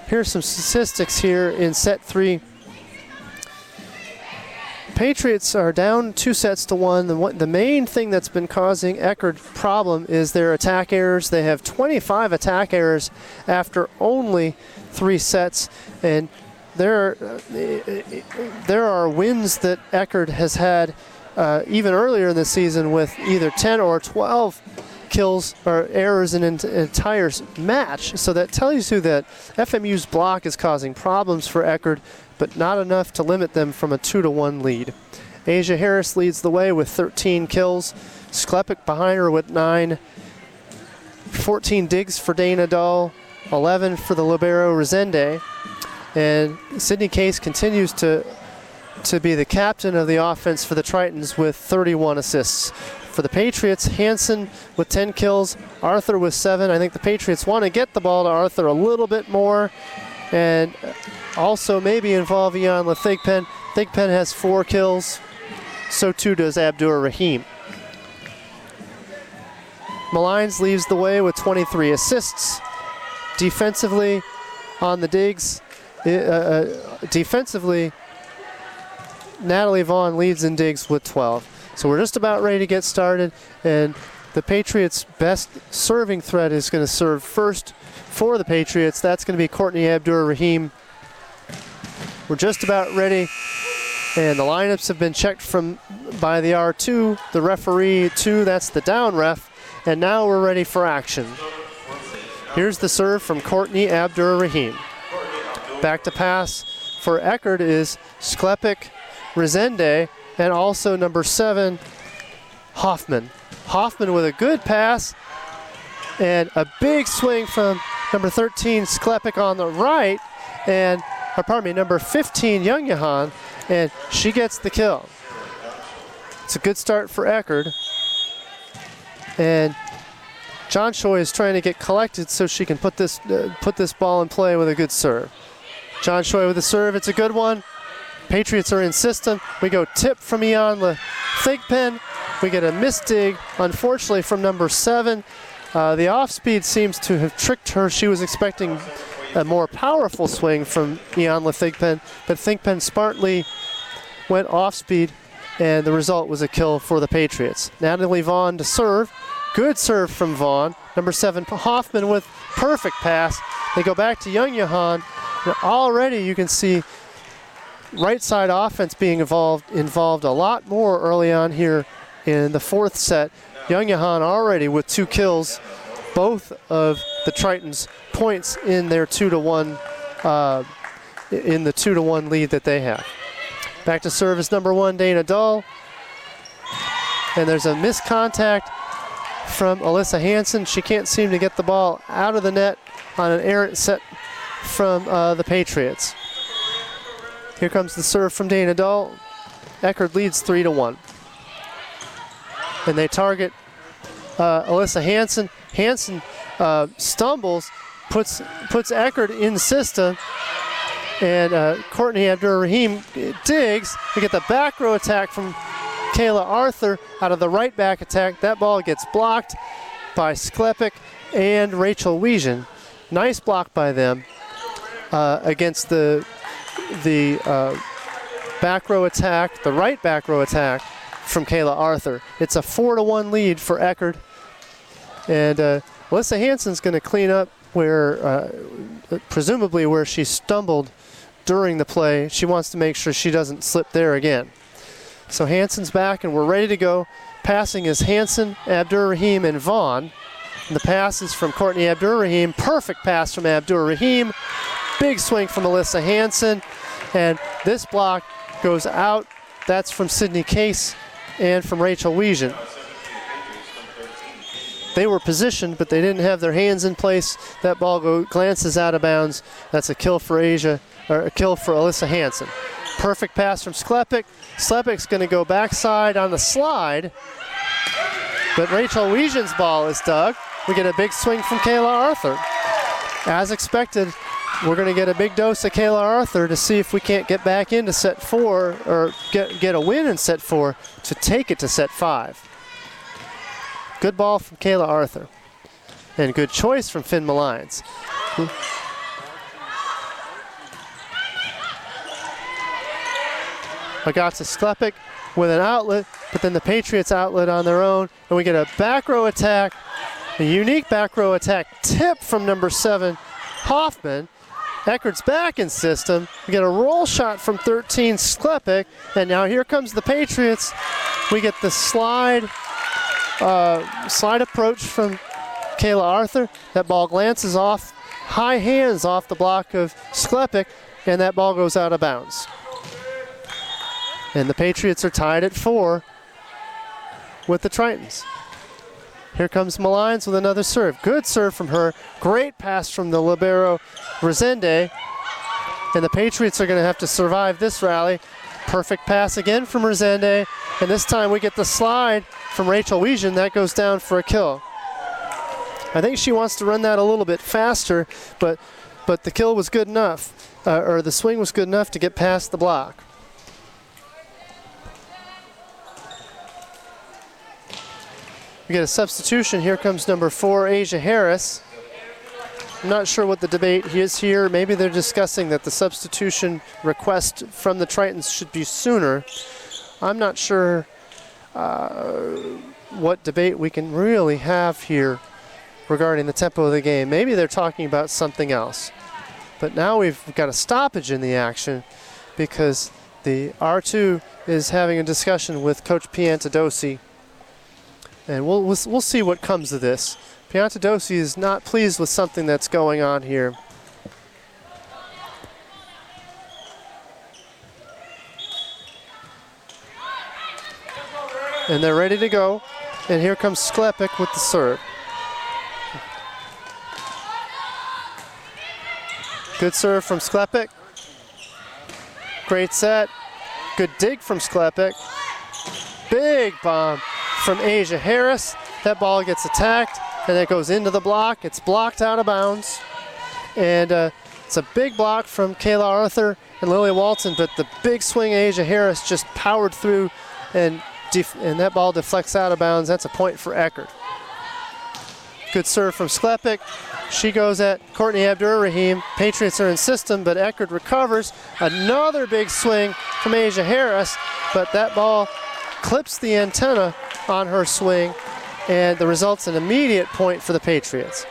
Here's some statistics here in set 3. Patriots are down 2-1. The main thing that's been causing Eckerd problem is their attack errors. They have 25 attack errors after only 3 sets, and there are wins that Eckerd has had even earlier in the season with either 10 or 12 kills or errors in an entire match. So that tells you that FMU's block is causing problems for Eckerd, but not enough to limit them from a 2-1 lead. Asia Harris leads the way with 13 kills. Sklepek behind her with 9. 14 digs for Dana Dahl, 11 for the libero Resende. And Sydney Case continues to be the captain of the offense for the Tritons with 31 assists. For the Patriots, Hansen with 10 kills, Arthur with 7. I think the Patriots want to get the ball to Arthur a little bit more, and also maybe involve Ian Thigpen. Thigpen has 4 kills, so too does Abdur Rahim. Malines leads the way with 23 assists. Defensively on the digs, defensively, Natalie Vaughn leads in digs with 12. So we're just about ready to get started, and the Patriots' best serving threat is going to serve first for the Patriots. That's going to be Courtney Abdur Rahim. We're just about ready, and the lineups have been checked by the R2, the referee 2, that's the down ref, and now we're ready for action. Here's the serve from Courtney Abdur Rahim. Back to pass for Eckerd is Sklepek, Resende, and also number 7, Hoffman. Hoffman with a good pass and a big swing from number 13, Sklepek on the right, and, number 15, Young-Yahan, and she gets the kill. It's a good start for Eckerd. And John Choi is trying to get collected so she can put this ball in play with a good serve. John Choi with the serve, it's a good one. Patriots are in system. We go tip from Ian Thigpen. We get a missed dig, unfortunately, from number 7. The off-speed seems to have tricked her. She was expecting a more powerful swing from Ian Thigpen, but Thigpen smartly went off-speed, and the result was a kill for the Patriots. Natalie Vaughn to serve. Good serve from Vaughn. Number 7, Hoffman with perfect pass. They go back to Young-Yahan. Already you can see right side offense being involved a lot more early on here in the 4th set. Young-Yahan already with 2 kills, both of the Tritons points in their 2-1 in the 2-1 lead that they have. Back to service number 1, Dana Dahl, and there's a missed contact from Alyssa Hansen. She can't seem to get the ball out of the net on an errant set from the Patriots. Here comes the serve from Dana Dahl. Eckerd leads 3-1. And they target Alyssa Hansen. Hansen stumbles, puts Eckerd in system, and Courtney Abdur Rahim digs. We get the back row attack from Kayla Arthur out of the right back attack. That ball gets blocked by Sklepek and Rachel Wiesen. Nice block by them against the back row attack, the right back row attack from Kayla Arthur. It's a 4-1 lead for Eckerd. And Alyssa Hansen's going to clean up presumably where she stumbled during the play. She wants to make sure she doesn't slip there again. So Hansen's back and we're ready to go. Passing is Hansen, Abdur Rahim, and Vaughn. And the pass is from Courtney Abdur Rahim. Perfect pass from Abdur Rahim. Big swing from Alyssa Hansen. And this block goes out. That's from Sydney Case and from Rachel Wiesen. They were positioned, but they didn't have their hands in place. That ball glances out of bounds. That's a kill for Asia, or a kill for Alyssa Hansen. Perfect pass from Sklepek. Sklepek's going to go backside on the slide, but Rachel Wiesen's ball is dug. We get a big swing from Kayla Arthur. As expected, we're going to get a big dose of Kayla Arthur to see if we can't get back into set 4 or get a win in set 4 to take it to set 5. Good ball from Kayla Arthur. And good choice from Finn Malines. Agata Sklepik with an outlet, but then the Patriots outlet on their own, and we get a back row attack, a unique back row attack tip from number 7, Hoffman. Eckerd's back in system. We get a roll shot from 13, Sklepik, and now here comes the Patriots. We get the slide approach from Kayla Arthur. That ball glances off, high hands off the block of Sklepik, and that ball goes out of bounds. And the Patriots are tied at 4 with the Tritons. Here comes Malines with another serve. Good serve from her. Great pass from the libero Resende. And the Patriots are going to have to survive this rally. Perfect pass again from Resende. And this time we get the slide from Rachel Wiesian. That goes down for a kill. I think she wants to run that a little bit faster, but the kill was good enough, or the swing was good enough to get past the block. We get a substitution. Here comes number 4, Asia Harris. I'm not sure what the debate is here. Maybe they're discussing that the substitution request from the Tritons should be sooner. I'm not sure what debate we can really have here regarding the tempo of the game. Maybe they're talking about something else. But now we've got a stoppage in the action because the R2 is having a discussion with Coach Piantadosi. And we'll see what comes of this. Piantadosi is not pleased with something that's going on here. And they're ready to go. And here comes Sklepik with the serve. Good serve from Sklepik. Great set. Good dig from Sklepik. Big bomb from Asia Harris. That ball gets attacked and it goes into the block. It's blocked out of bounds. And it's a big block from Kayla Arthur and Lily Walton, but the big swing Asia Harris just powered through and that ball deflects out of bounds. That's a point for Eckerd. Good serve from Sklepik. She goes at Courtney Abdur-Rahim. Patriots are in system, but Eckerd recovers. Another big swing from Asia Harris, but that ball clips the antenna on her swing, and the result's an immediate point for the Patriots.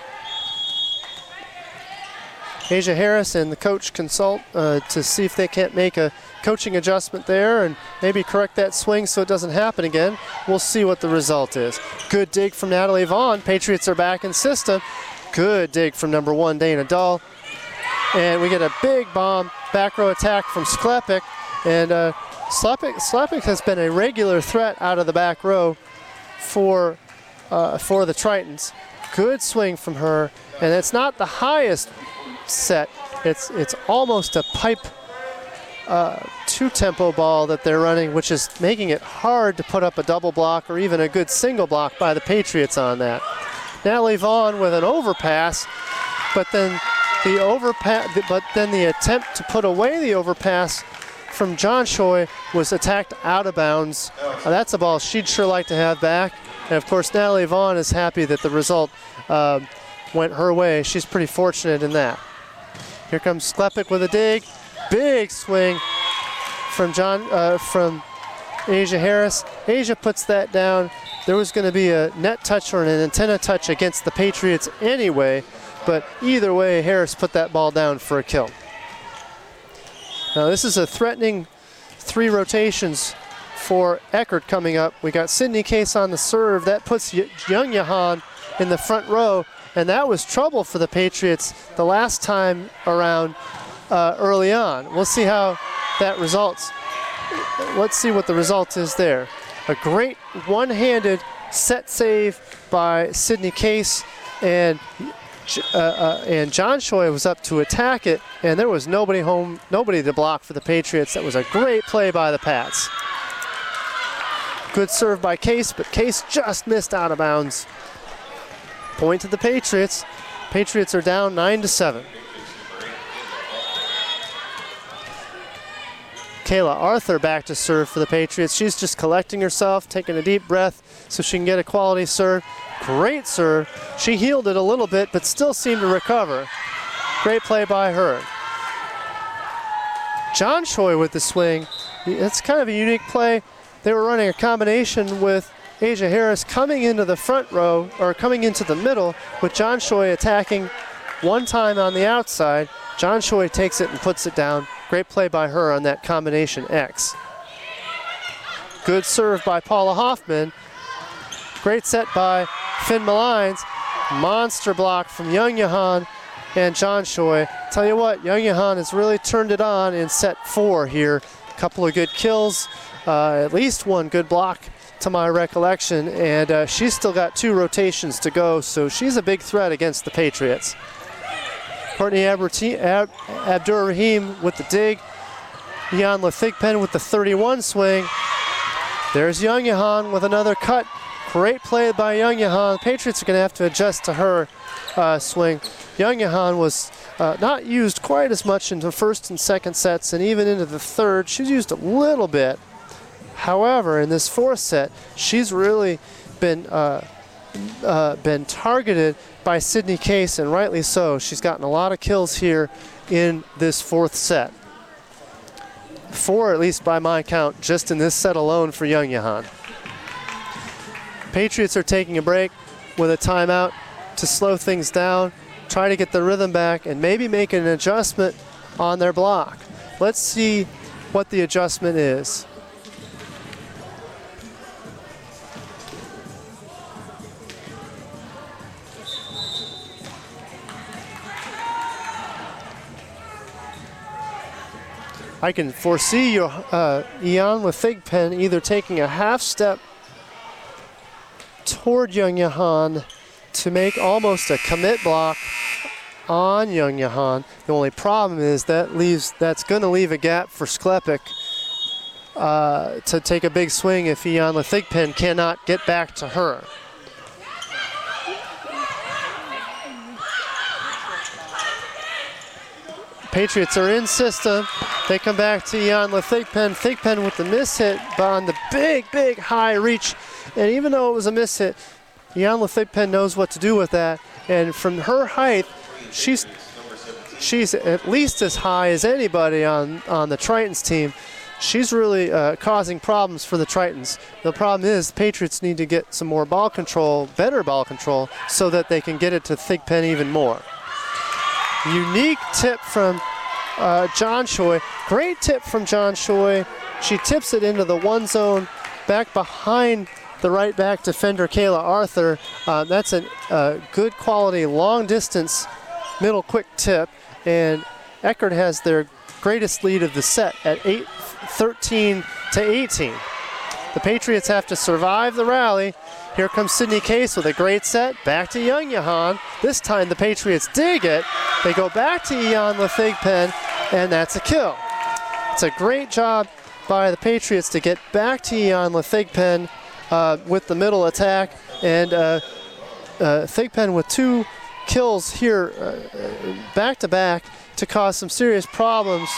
Asia Harris and the coach consult to see if they can't make a coaching adjustment there and maybe correct that swing so it doesn't happen again. We'll see what the result is. Good dig from Natalie Vaughn. Patriots are back in system. Good dig from number 1, Dana Dahl. And we get a big bomb back row attack from Sklepik. And Sklepik has been a regular threat out of the back row for the Tritons. Good swing from her. And it's not the highest set. It's almost a pipe 2-tempo ball that they're running, which is making it hard to put up a double block or even a good single block by the Patriots on that. Natalie Vaughn with an overpass, but then the attempt to put away the overpass from John Choi was attacked out of bounds. That's a ball she'd sure like to have back. And of course, Natalie Vaughn is happy that the result went her way. She's pretty fortunate in that. Here comes Sklepik with a dig. Big swing from Asia Harris. Asia puts that down. There was going to be a net touch or an antenna touch against the Patriots anyway, but either way, Harris put that ball down for a kill. Now this is a threatening 3 rotations for Eckerd coming up. We got Sydney Case on the serve. That puts Young Yahan in the front row, and that was trouble for the Patriots the last time around early on. We'll see how that results. Let's see what the result is there. A great one-handed set save by Sydney Case, and John Choi was up to attack it, and there was nobody to block for the Patriots. That was a great play by the Pats. Good serve by Case, but Case just missed out of bounds. Point to the Patriots. Patriots are down 9-7. Kayla Arthur back to serve for the Patriots. She's just collecting herself, taking a deep breath so she can get a quality serve. Great serve. She healed it a little bit, but still seemed to recover. Great play by her. John Choi with the swing. It's kind of a unique play. They were running a combination with Asia Harris coming into the front row, or coming into the middle, with John Choi attacking one time on the outside. John Choi takes it and puts it down. Great play by her on that combination X. Good serve by Paula Hoffman. Great set by Finn Malines. Monster block from Young Yahan and John Choi. Tell you what, Young Yahan has really turned it on in set 4 here. A couple of good kills, at least one good block to my recollection, and she's still got 2 rotations to go, so she's a big threat against the Patriots. Courtney Abdur-Rahim with the dig. Jan Lethigpen with the 31 swing. There's Young Yahan with another cut. Great play by Young Yahan. Patriots are going to have to adjust to her swing. Young Yahan was not used quite as much in the first and second sets, and even into the third. She's used a little bit. However, in this fourth set, she's really been targeted by Sydney Case, and rightly so. She's gotten a lot of kills here in this fourth set. 4, at least by my count, just in this set alone for Young Yahan. Patriots are taking a break with a timeout to slow things down, try to get the rhythm back, and maybe make an adjustment on their block. Let's see what the adjustment is. I can foresee Jan Lethigpen either taking a half step toward Young Yahan to make almost a commit block on Young Yahan. The only problem is that's going to leave a gap for Sklepik to take a big swing if Jan Lethigpen cannot get back to her. Patriots are in system. They come back to Jan Lethigpen. Thigpen with the miss hit, but on the big, big high reach. And even though it was a miss hit, Jan Lethigpen knows what to do with that. And from her height, she's at least as high as anybody on the Tritons team. She's really causing problems for the Tritons. The problem is the Patriots need to get some more ball control, better ball control, so that they can get it to Thigpen even more. Unique tip from John Choi. Great tip from John Choi. She tips it into the one zone back behind the right back defender Kayla Arthur. That's a good quality long distance middle quick tip, and Eckerd has their greatest lead of the set at 13 to 18. The Patriots have to survive the rally. Here comes Sydney Case with a great set. Back to Young Yahan. This time the Patriots dig it. They go back to Jan Lethigpen, and that's a kill. It's a great job by the Patriots to get back to Jan Lethigpen with the middle attack. And Thigpen with 2 kills here back-to-back to cause some serious problems.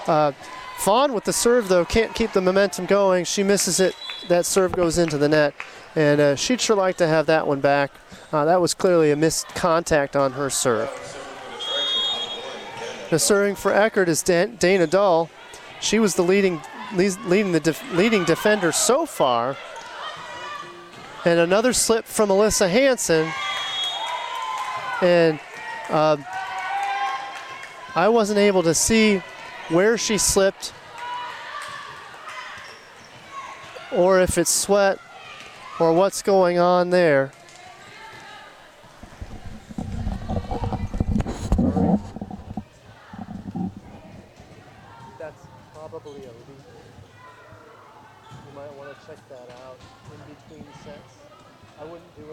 Vaughn with the serve, though, can't keep the momentum going. She misses it. That serve goes into the net. And she'd sure like to have that one back. That was clearly a missed contact on her serve. Now serving for Eckerd is Dana Dull. She was the leading defender so far. And another slip from Alyssa Hansen. And I wasn't able to see where she slipped or if it's sweat or what's going on there. That's probably a leak. You might want to check that out in between sets. I wouldn't do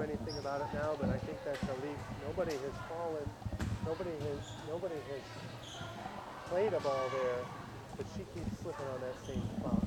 anything about it now, but I think that's a leak. Nobody has fallen. Nobody has played a ball there, but she keeps slipping on that same spot.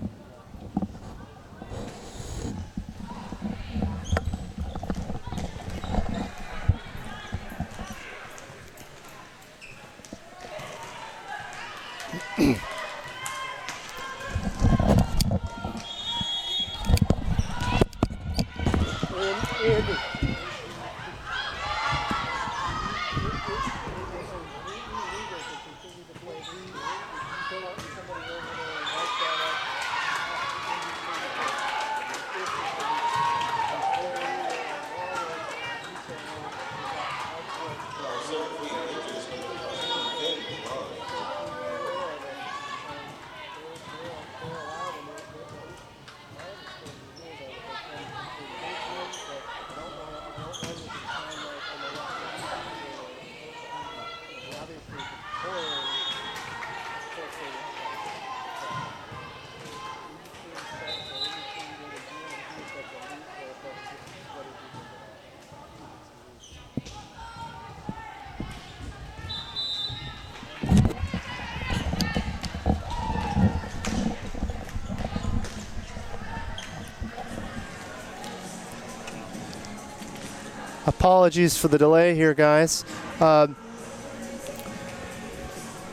Apologies for the delay here, guys.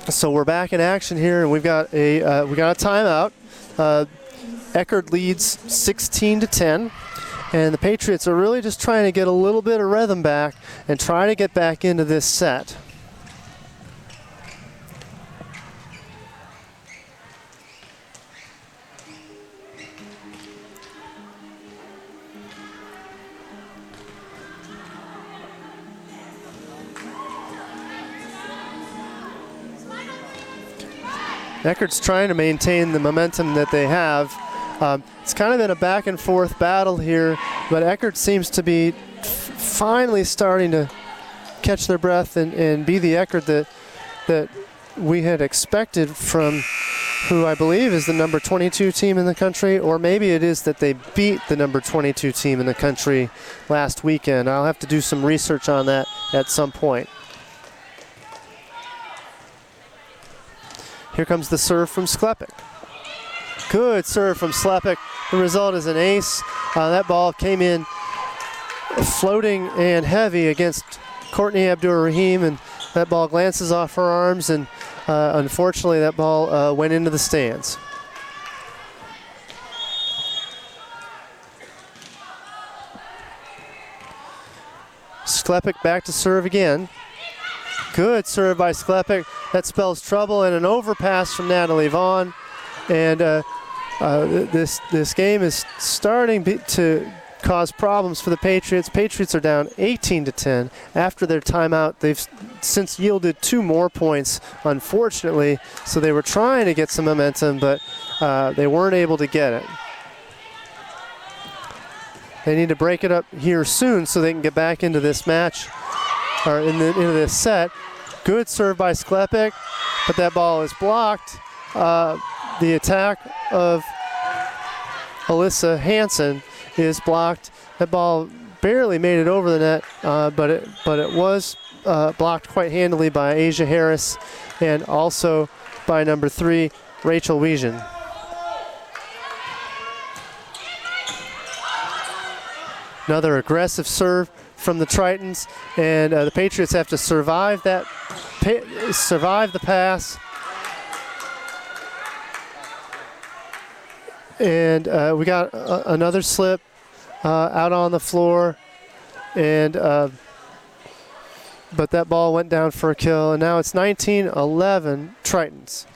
So we're back in action here, and we got a timeout. Eckerd leads 16-10, and the Patriots are really just trying to get a little bit of rhythm back and try to get back into this set. Eckerd's trying to maintain the momentum that they have. It's kind of been a back and forth battle here, but Eckerd seems to be finally starting to catch their breath and be the Eckerd that we had expected from who I believe is the number 22 team in the country, or maybe it is that they beat the number 22 team in the country last weekend. I'll have to do some research on that at some point. Here comes the serve from Sklepek. Good serve from Sklepek. The result is an ace. That ball came in floating and heavy against Courtney Abdur-Rahim, and that ball glances off her arms, and unfortunately that ball went into the stands. Sklepek back to serve again. Good serve by Sklepek. That spells trouble and an overpass from Natalie Vaughn. And this game is starting to cause problems for the Patriots. Patriots are down 18-10 after their timeout. They've since yielded 2 more points, unfortunately. So they were trying to get some momentum, but they weren't able to get it. They need to break it up here soon so they can get back into this match, or into this set. Good serve by Sklepek, but that ball is blocked. The attack of Alyssa Hansen is blocked. That ball barely made it over the net, but it was blocked quite handily by Asia Harris and also by number 3, Rachel Wiesen. Another aggressive serve from the Tritons, and the Patriots have to survive the pass. And we got another slip out on the floor, and but that ball went down for a kill, and now it's 19-11 Tritons.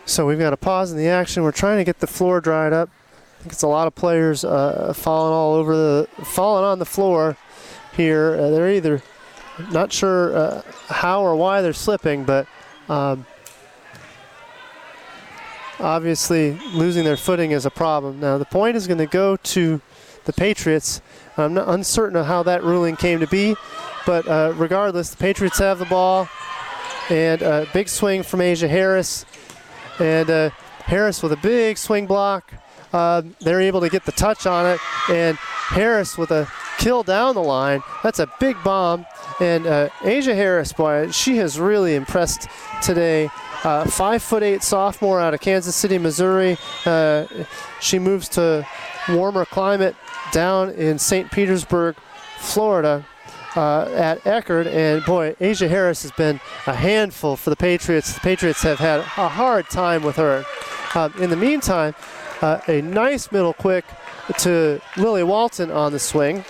So we've got a pause in the action. We're trying to get the floor dried up. I think it's a lot of players falling on the floor here. They're either not sure how or why they're slipping, but obviously losing their footing is a problem. Now the point is going to go to the Patriots. I'm not uncertain of how that ruling came to be, but regardless, the Patriots have the ball, and a big swing from Asia Harris. And Harris with a big swing block. They're able to get the touch on it, and Harris with a kill down the line. That's a big bomb. And Asia Harris, boy, she has really impressed today. 5'8" sophomore out of Kansas City, Missouri. She moves to warmer climate down in St. Petersburg, Florida. At Eckerd, and boy, Asia Harris has been a handful for the Patriots. The Patriots have had a hard time with her. In the meantime, a nice middle quick to Lily Walton on the swing.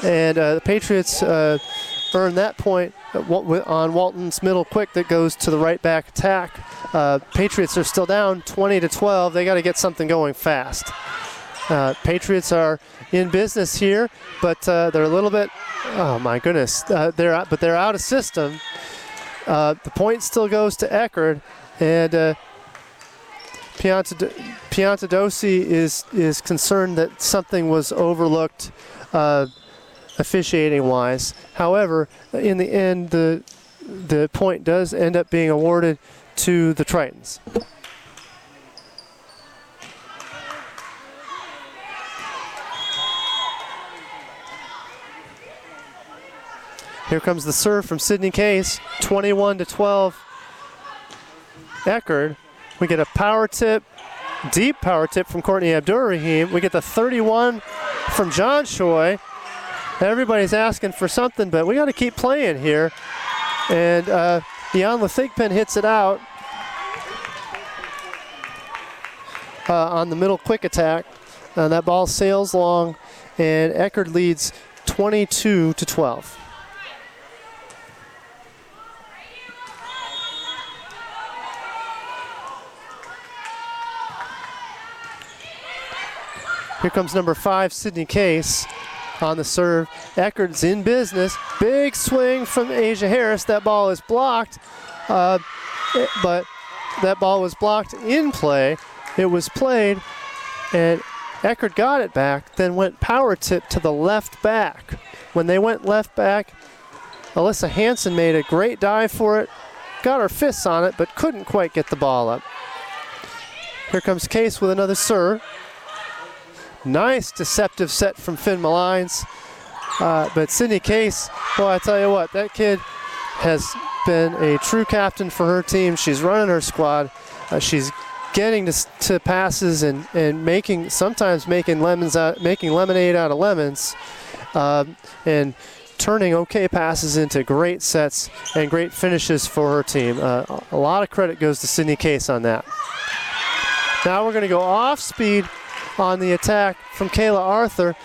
And the Patriots earn that point on Walton's middle quick that goes to the right back attack. Patriots are still down 20-12. They got to get something going fast. Patriots are in business here, but they're a little bit, oh my goodness, they're out of system. The point still goes to Eckerd, and Piantadosi is concerned that something was overlooked officiating-wise. However, in the end, the point does end up being awarded to the Tritons. Here comes the serve from Sydney Case, 21-12. Eckerd. We get a power tip, deep power tip from Courtney Abdur-Rahim. We get the 31 from John Choi. Everybody's asking for something, but we got to keep playing here. And Jan Lethigpen hits it out on the middle quick attack. That ball sails long, and Eckerd leads 22-12. Here comes number 5, Sydney Case on the serve. Eckerd's in business. Big swing from Asia Harris. That ball is blocked, but that ball was blocked in play. It was played, and Eckerd got it back, then went power tip to the left back. When they went left back, Alyssa Hansen made a great dive for it, got her fists on it, but couldn't quite get the ball up. Here comes Case with another serve. Nice deceptive set from Finn Malines. But Sydney Case, boy, I tell you what, that kid has been a true captain for her team. She's running her squad. She's getting to passes and sometimes making lemonade out of lemons, and turning okay passes into great sets and great finishes for her team. A lot of credit goes to Sydney Case on that. Now we're going to go off speed on the attack from Kayla Arthur.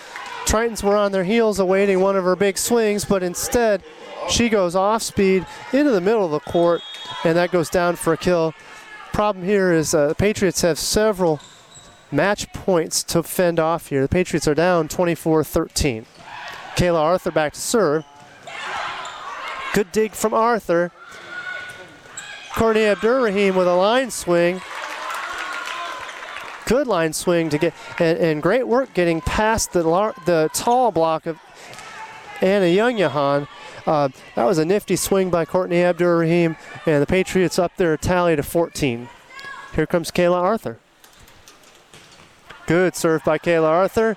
Tritons were on their heels awaiting one of her big swings, but instead she goes off speed into the middle of the court, and that goes down for a kill. Problem here is the Patriots have several match points to fend off here. The Patriots are down 24-13. Kayla Arthur back to serve. Good dig from Arthur. Courtney Abdur-Rahim with a line swing. Good line swing to get, and great work getting past the tall block of Anna Youngyahan. That was a nifty swing by Courtney Abdur-Rahim, and the Patriots up their tally to 14. Here comes Kayla Arthur. Good serve by Kayla Arthur.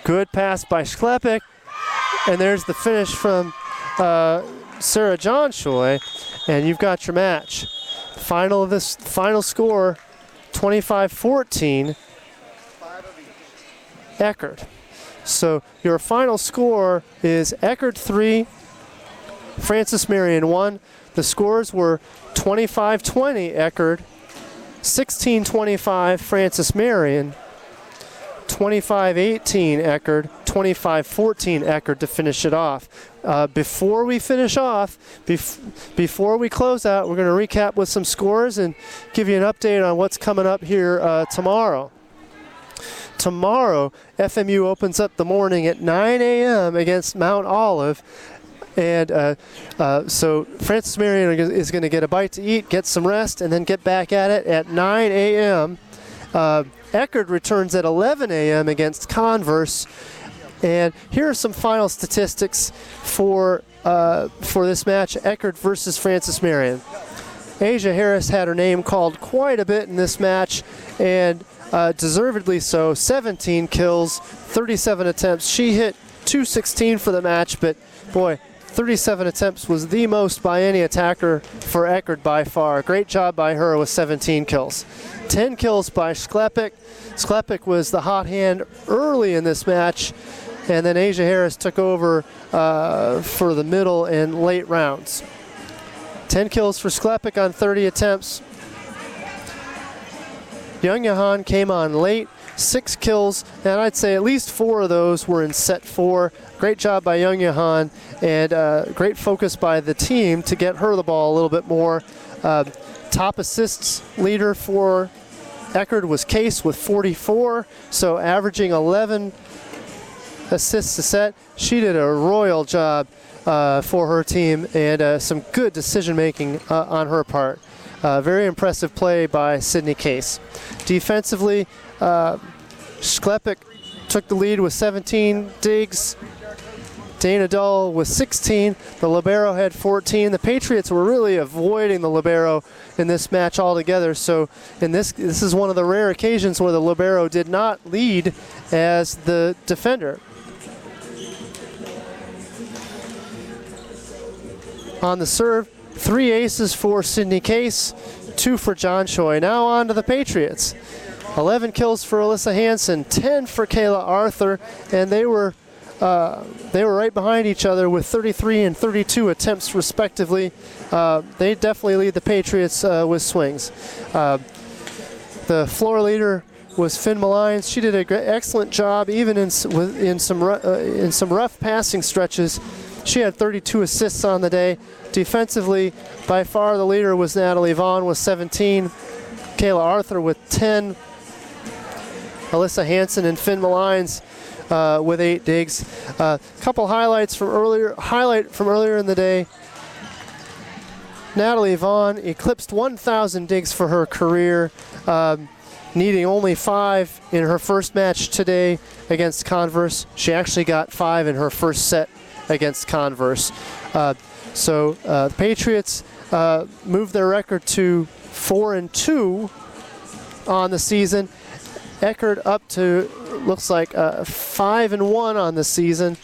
Good pass by Schleppik. And there's the finish from Sarah John Choi, and you've got your match. Final score, 25-14, Eckerd. So your final score is Eckerd 3, Francis Marion 1. The scores were 25-20 Eckerd, 16-25 Francis Marion, 25-18 Eckerd, 25-14 Eckerd to finish it off. Before we finish off, before we close out, we're going to recap with some scores and give you an update on what's coming up here tomorrow. Tomorrow, FMU opens up the morning at 9 a.m. against Mount Olive. And so Francis Marion is going to get a bite to eat, get some rest, and then get back at it at 9 a.m. Eckerd returns at 11 a.m. against Converse. And here are some final statistics for this match, Eckerd versus Francis Marion. Asia Harris had her name called quite a bit in this match, and deservedly so. 17 kills, 37 attempts. She hit 216 for the match, but boy, 37 attempts was the most by any attacker for Eckerd by far. Great job by her with 17 kills. 10 kills by Schleppik. Schleppik was the hot hand early in this match, and then Asia Harris took over for the middle and late rounds. 10 kills for Schleppik on 30 attempts. Youngyahan came on late, 6 kills, and I'd say at least 4 of those were in set 4. Great job by Youngyahan, and great focus by the team to get her the ball a little bit more. Top assists leader for Eckerd was Case with 44, so averaging 11 assists a set. She did a royal job for her team, and some good decision making on her part. Very impressive play by Sydney Case. Defensively, Schleppik took the lead with 17 digs. Dana Dull with 16. The libero had 14. The Patriots were really avoiding the libero in this match altogether. So this is one of the rare occasions where the libero did not lead as the defender. on the serve. 3 aces for Sydney Case, 2 for John Choi. Now on to the Patriots. 11 kills for Alyssa Hansen, 10 for Kayla Arthur, and they were right behind each other with 33 and 32 attempts respectively. They definitely lead the Patriots with swings. The floor leader was Finn Malines. She did an excellent job even in some rough passing stretches. She had 32 assists on the day. Defensively, by far the leader was Natalie Vaughn with 17, Kayla Arthur with 10, Alyssa Hansen and Finn Malines with 8 digs. Couple highlights from earlier. Highlight from earlier in the day. Natalie Vaughn eclipsed 1,000 digs for her career, needing only 5 in her first match today against Converse. She actually got 5 in her first set against Converse. So the Patriots moved their record to 4-2 on the season. Eckerd up to, looks like 5-1 on the season.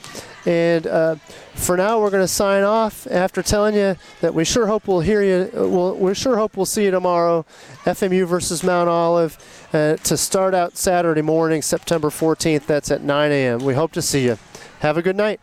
And for now, we're going to sign off after telling you that we sure hope we'll hear you. We sure hope we'll see you tomorrow, FMU versus Mount Olive, to start out Saturday morning, September 14th. That's at 9 a.m. We hope to see you. Have a good night.